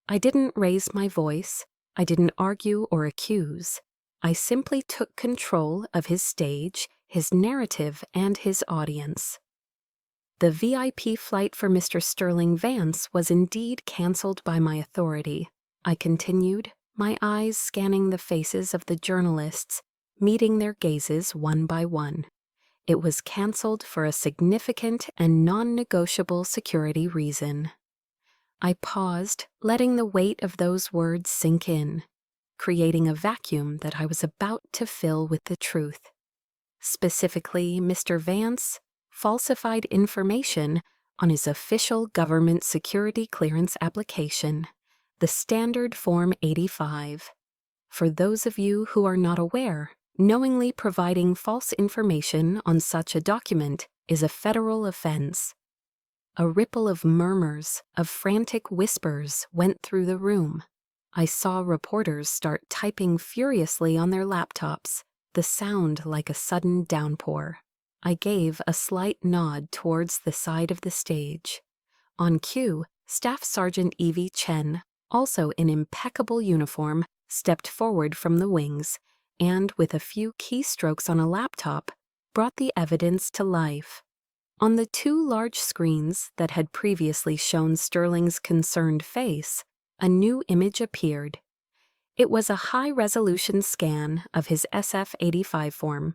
I didn't raise my voice. I didn't argue or accuse. I simply took control of his stage, his narrative, and his audience. The VIP flight for Mr. Sterling Vance was indeed canceled by my authority. I continued, my eyes scanning the faces of the journalists, meeting their gazes one by one. It was canceled for a significant and non-negotiable security reason. I paused, letting the weight of those words sink in, creating a vacuum that I was about to fill with the truth. Specifically, Mr. Vance falsified information on his official government security clearance application, the Standard Form 85. For those of you who are not aware, knowingly providing false information on such a document is a federal offense. A ripple of murmurs, of frantic whispers went through the room. I saw reporters start typing furiously on their laptops, the sound like a sudden downpour. I gave a slight nod towards the side of the stage. On cue, Staff Sergeant Evie Chen, also in impeccable uniform, stepped forward from the wings and, with a few keystrokes on a laptop, brought the evidence to life. On the two large screens that had previously shown Sterling's concerned face, a new image appeared. It was a high-resolution scan of his SF-85 form,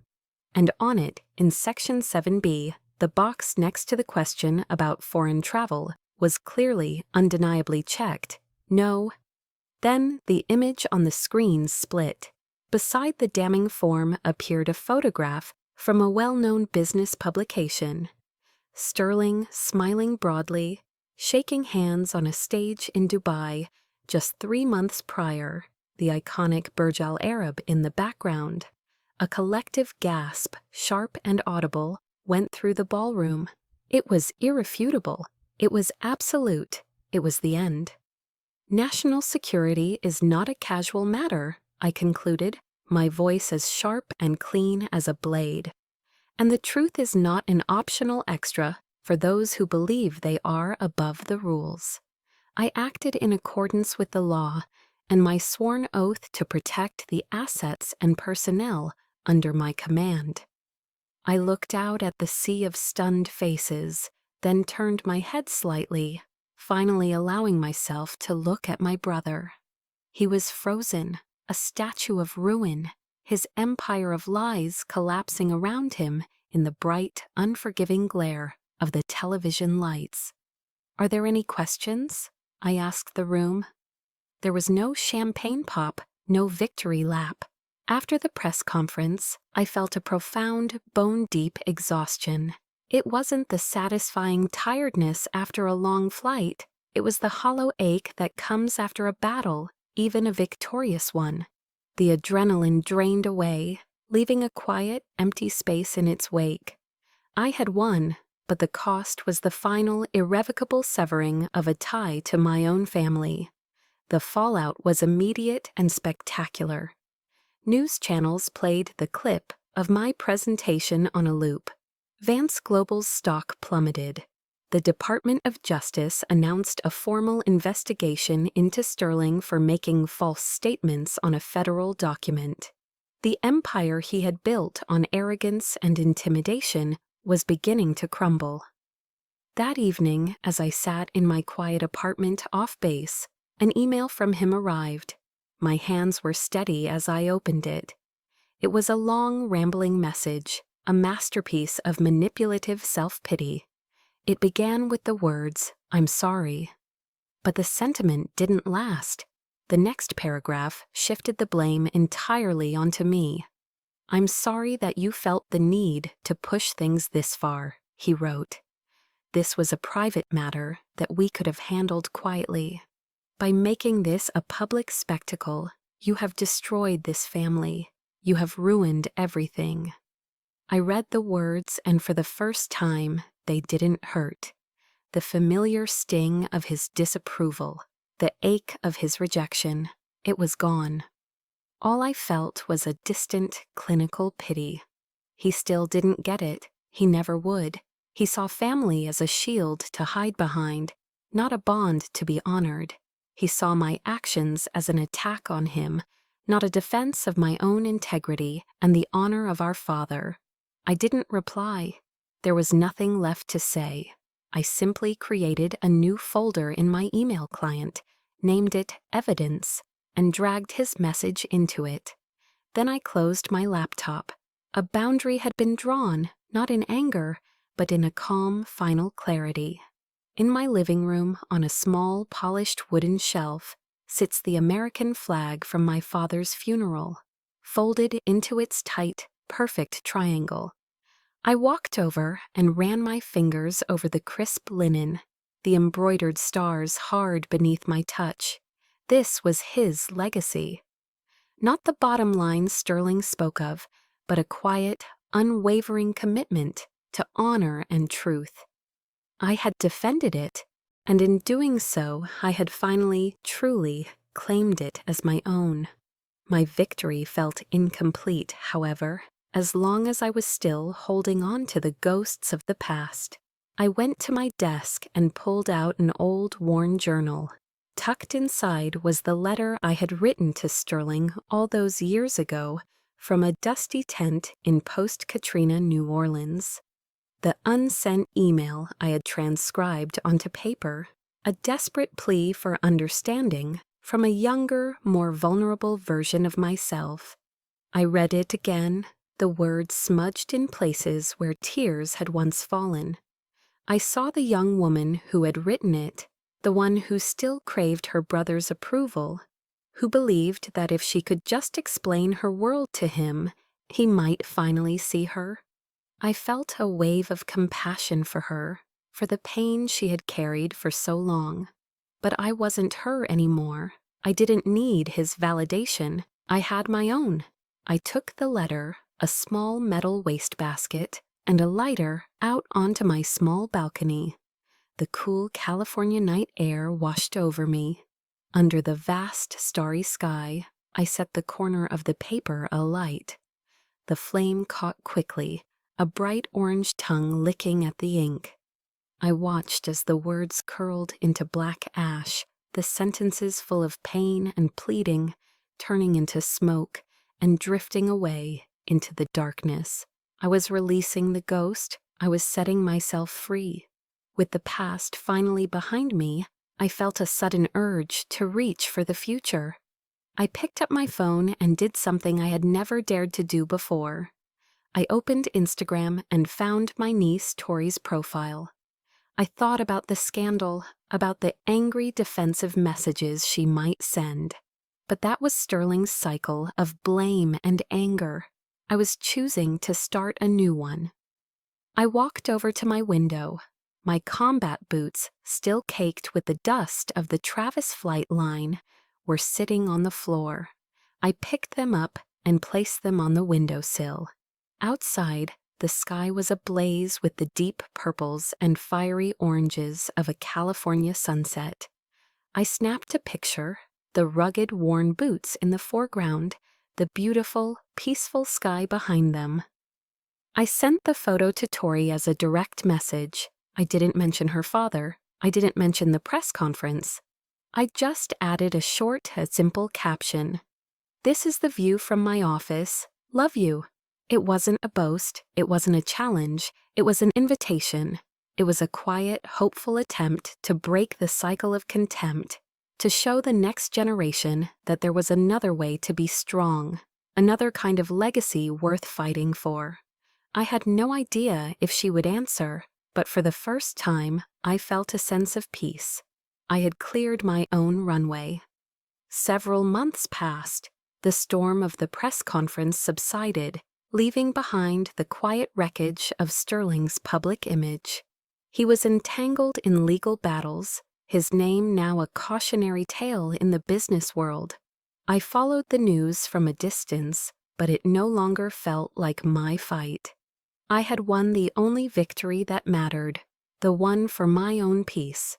and on it, in Section 7B, the box next to the question about foreign travel was clearly, undeniably checked. No. Then the image on the screen split. Beside the damning form appeared a photograph from a well-known business publication. Sterling, smiling broadly, shaking hands on a stage in Dubai just 3 months prior, the iconic Burj Al Arab in the background. A collective gasp, sharp and audible, went through the ballroom. It was irrefutable. It was absolute. It was the end. National security is not a casual matter, I concluded, my voice as sharp and clean as a blade. And the truth is not an optional extra for those who believe they are above the rules. I acted in accordance with the law and my sworn oath to protect the assets and personnel under my command. I looked out at the sea of stunned faces, then turned my head slightly, finally allowing myself to look at my brother. He was frozen, a statue of ruin, his empire of lies collapsing around him in the bright, unforgiving glare of the television lights. "Are there any questions?" I asked the room. There was no champagne pop, no victory lap. After the press conference, I felt a profound, bone-deep exhaustion. It wasn't the satisfying tiredness after a long flight. It was the hollow ache that comes after a battle, even a victorious one. The adrenaline drained away, leaving a quiet, empty space in its wake. I had won, but the cost was the final, irrevocable severing of a tie to my own family. The fallout was immediate and spectacular. News channels played the clip of my presentation on a loop. Vance Global's stock plummeted. The Department of Justice announced a formal investigation into Sterling for making false statements on a federal document. The empire he had built on arrogance and intimidation was beginning to crumble. That evening, as I sat in my quiet apartment off base, an email from him arrived. My hands were steady as I opened it. It was a long, rambling message, a masterpiece of manipulative self-pity. It began with the words, "I'm sorry." But the sentiment didn't last. The next paragraph shifted the blame entirely onto me. "I'm sorry that you felt the need to push things this far," he wrote. "This was a private matter that we could have handled quietly. By making this a public spectacle, you have destroyed this family. You have ruined everything." I read the words, and for the first time, they didn't hurt. The familiar sting of his disapproval, the ache of his rejection, it was gone. All I felt was a distant, clinical pity. He still didn't get it. He never would. He saw family as a shield to hide behind, not a bond to be honored. He saw my actions as an attack on him, not a defense of my own integrity and the honor of our father. I didn't reply. There was nothing left to say. I simply created a new folder in my email client, named it Evidence, and dragged his message into it. Then I closed my laptop. A boundary had been drawn, not in anger, but in a calm, final clarity. In my living room, on a small, polished wooden shelf, sits the American flag from my father's funeral, folded into its tight, perfect triangle. I walked over and ran my fingers over the crisp linen, the embroidered stars hard beneath my touch. This was his legacy. Not the bottom line Sterling spoke of, but a quiet, unwavering commitment to honor and truth. I had defended it, and in doing so, I had finally, truly claimed it as my own. My victory felt incomplete, however, as long as I was still holding on to the ghosts of the past. I went to my desk and pulled out an old, worn journal. Tucked inside was the letter I had written to Sterling all those years ago from a dusty tent in post-Katrina New Orleans. The unsent email I had transcribed onto paper, a desperate plea for understanding from a younger, more vulnerable version of myself. I read it again, the words smudged in places where tears had once fallen. I saw the young woman who had written it, the one who still craved her brother's approval, who believed that if she could just explain her world to him, he might finally see her. I felt a wave of compassion for her, for the pain she had carried for so long. But I wasn't her anymore. I didn't need his validation. I had my own. I took the letter, a small metal wastebasket, and a lighter out onto my small balcony. The cool California night air washed over me. Under the vast, starry sky, I set the corner of the paper alight. The flame caught quickly, a bright orange tongue licking at the ink. I watched as the words curled into black ash, the sentences full of pain and pleading, turning into smoke and drifting away into the darkness. I was releasing the ghost. I was setting myself free. With the past finally behind me, I felt a sudden urge to reach for the future. I picked up my phone and did something I had never dared to do before. I opened Instagram and found my niece Tori's profile. I thought about the scandal, about the angry defensive messages she might send. But that was Sterling's cycle of blame and anger. I was choosing to start a new one. I walked over to my window. My combat boots, still caked with the dust of the Travis flight line, were sitting on the floor. I picked them up and placed them on the windowsill. Outside, the sky was ablaze with the deep purples and fiery oranges of a California sunset. I snapped a picture, the rugged, worn boots in the foreground, the beautiful, peaceful sky behind them. I sent the photo to Tori as a direct message. I didn't mention her father. I didn't mention the press conference. I just added a short, simple caption. This is the view from my office. Love you. It wasn't a boast. It wasn't a challenge. It was an invitation. It was a quiet, hopeful attempt to break the cycle of contempt, to show the next generation that there was another way to be strong, another kind of legacy worth fighting for. I had no idea if she would answer, but for the first time, I felt a sense of peace. I had cleared my own runway. Several months passed. The storm of the press conference subsided, leaving behind the quiet wreckage of Sterling's public image. He was entangled in legal battles, his name now a cautionary tale in the business world. I followed the news from a distance, but it no longer felt like my fight. I had won the only victory that mattered, the one for my own peace.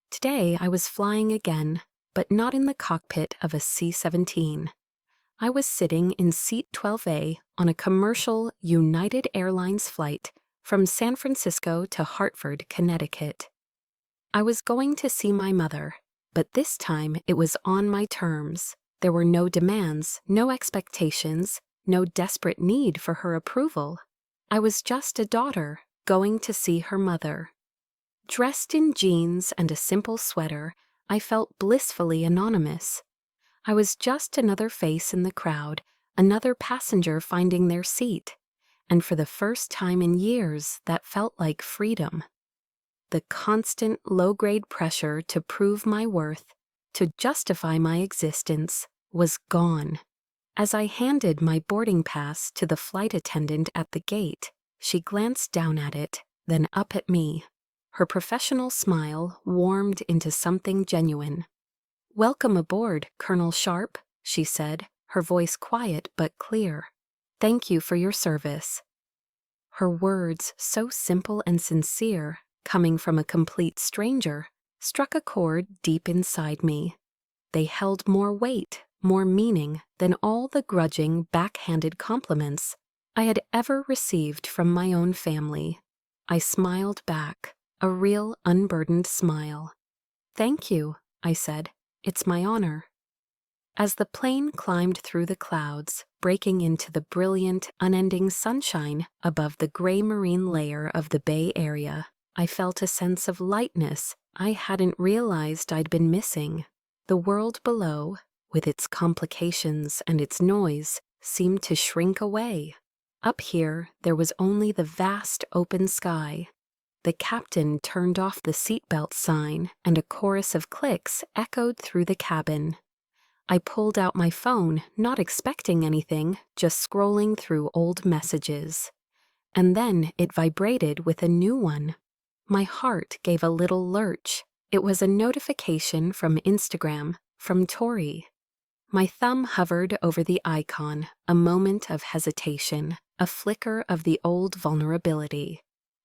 Today I was flying again, but not in the cockpit of a C-17. I was sitting in seat 12A on a commercial United Airlines flight from San Francisco to Hartford, Connecticut. I was going to see my mother, but this time it was on my terms. There were no demands, no expectations, no desperate need for her approval. I was just a daughter going to see her mother. Dressed in jeans and a simple sweater, I felt blissfully anonymous. I was just another face in the crowd, another passenger finding their seat, and for the first time in years that felt like freedom. The constant low-grade pressure to prove my worth, to justify my existence, was gone. As I handed my boarding pass to the flight attendant at the gate, she glanced down at it, then up at me. Her professional smile warmed into something genuine. "Welcome aboard, Colonel Sharp," she said, her voice quiet but clear. "Thank you for your service." Her words, so simple and sincere, coming from a complete stranger, struck a chord deep inside me. They held more weight, more meaning than all the grudging, backhanded compliments I had ever received from my own family. I smiled back, a real unburdened smile. "Thank you," I said. "It's my honor." As the plane climbed through the clouds, breaking into the brilliant, unending sunshine above the gray marine layer of the Bay Area, I felt a sense of lightness I hadn't realized I'd been missing. The world below, with its complications and its noise, seemed to shrink away. Up here, there was only the vast open sky. The captain turned off the seatbelt sign, and a chorus of clicks echoed through the cabin. I pulled out my phone, not expecting anything, just scrolling through old messages. And then it vibrated with a new one. My heart gave a little lurch. It was a notification from Instagram, from Tori. My thumb hovered over the icon, a moment of hesitation, a flicker of the old vulnerability.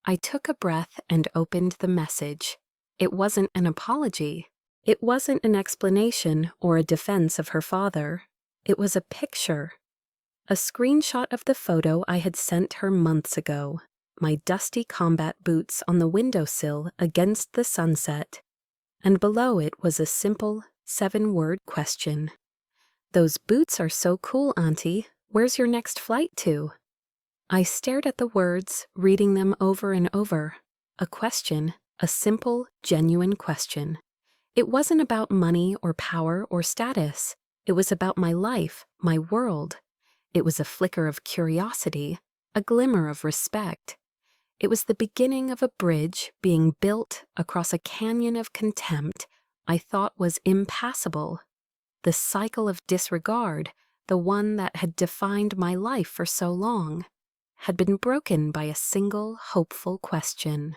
I took a breath and opened the message. It wasn't an apology. It wasn't an explanation or a defense of her father. It was a picture. A screenshot of the photo I had sent her months ago. My dusty combat boots on the windowsill against the sunset. And below it was a simple, 7-word question. "Those boots are so cool, Auntie. Where's your next flight to?" I stared at the words, reading them over and over. A question, a simple, genuine question. It wasn't about money or power or status. It was about my life, my world. It was a flicker of curiosity, a glimmer of respect. It was the beginning of a bridge being built across a canyon of contempt I thought was impassable. The cycle of disregard, the one that had defined my life for so long, had been broken by a single hopeful question.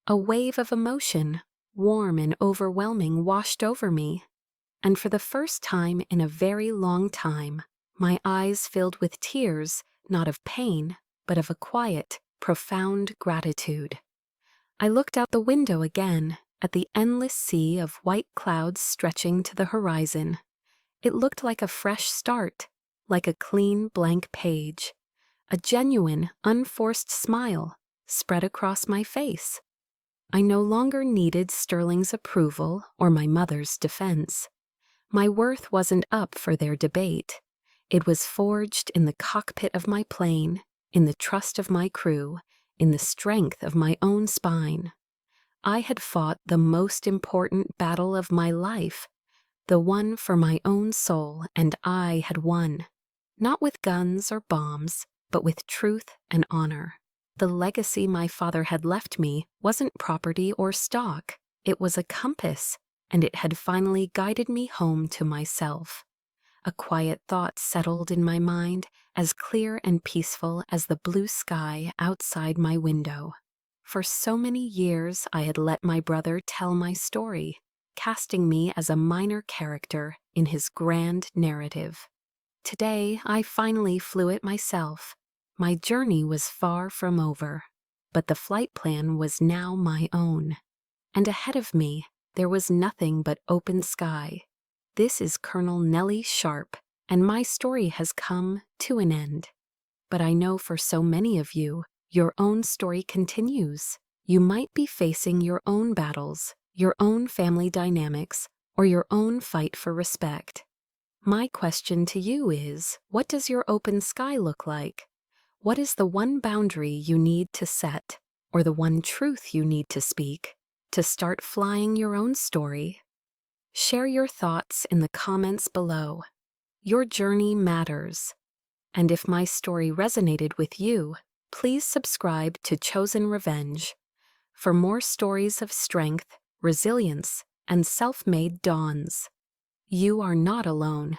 A wave of emotion, warm and overwhelming, washed over me, and for the first time in a very long time, my eyes filled with tears, not of pain, but of a quiet, profound gratitude. I looked out the window again, at the endless sea of white clouds stretching to the horizon. It looked like a fresh start, like a clean blank page. A genuine, unforced smile spread across my face. I no longer needed Sterling's approval or my mother's defense. My worth wasn't up for their debate. It was forged in the cockpit of my plane, in the trust of my crew, in the strength of my own spine. I had fought the most important battle of my life, the one for my own soul, and I had won. Not with guns or bombs, but with truth and honor. The legacy my father had left me wasn't property or stock. It was a compass, and it had finally guided me home to myself. A quiet thought settled in my mind, as clear and peaceful as the blue sky outside my window. For so many years I had let my brother tell my story, casting me as a minor character in his grand narrative. Today I finally flew it myself. My journey was far from over, but the flight plan was now my own. And ahead of me, there was nothing but open sky. This is Colonel Nellie Sharp, and my story has come to an end. But I know for so many of you, your own story continues. You might be facing your own battles, your own family dynamics, or your own fight for respect. My question to you is, what does your open sky look like? What is the one boundary you need to set, or the one truth you need to speak, to start flying your own story? Share your thoughts in the comments below. Your journey matters. And if my story resonated with you, please subscribe to Chosen Revenge for more stories of strength, resilience, and self-made dawns. You are not alone.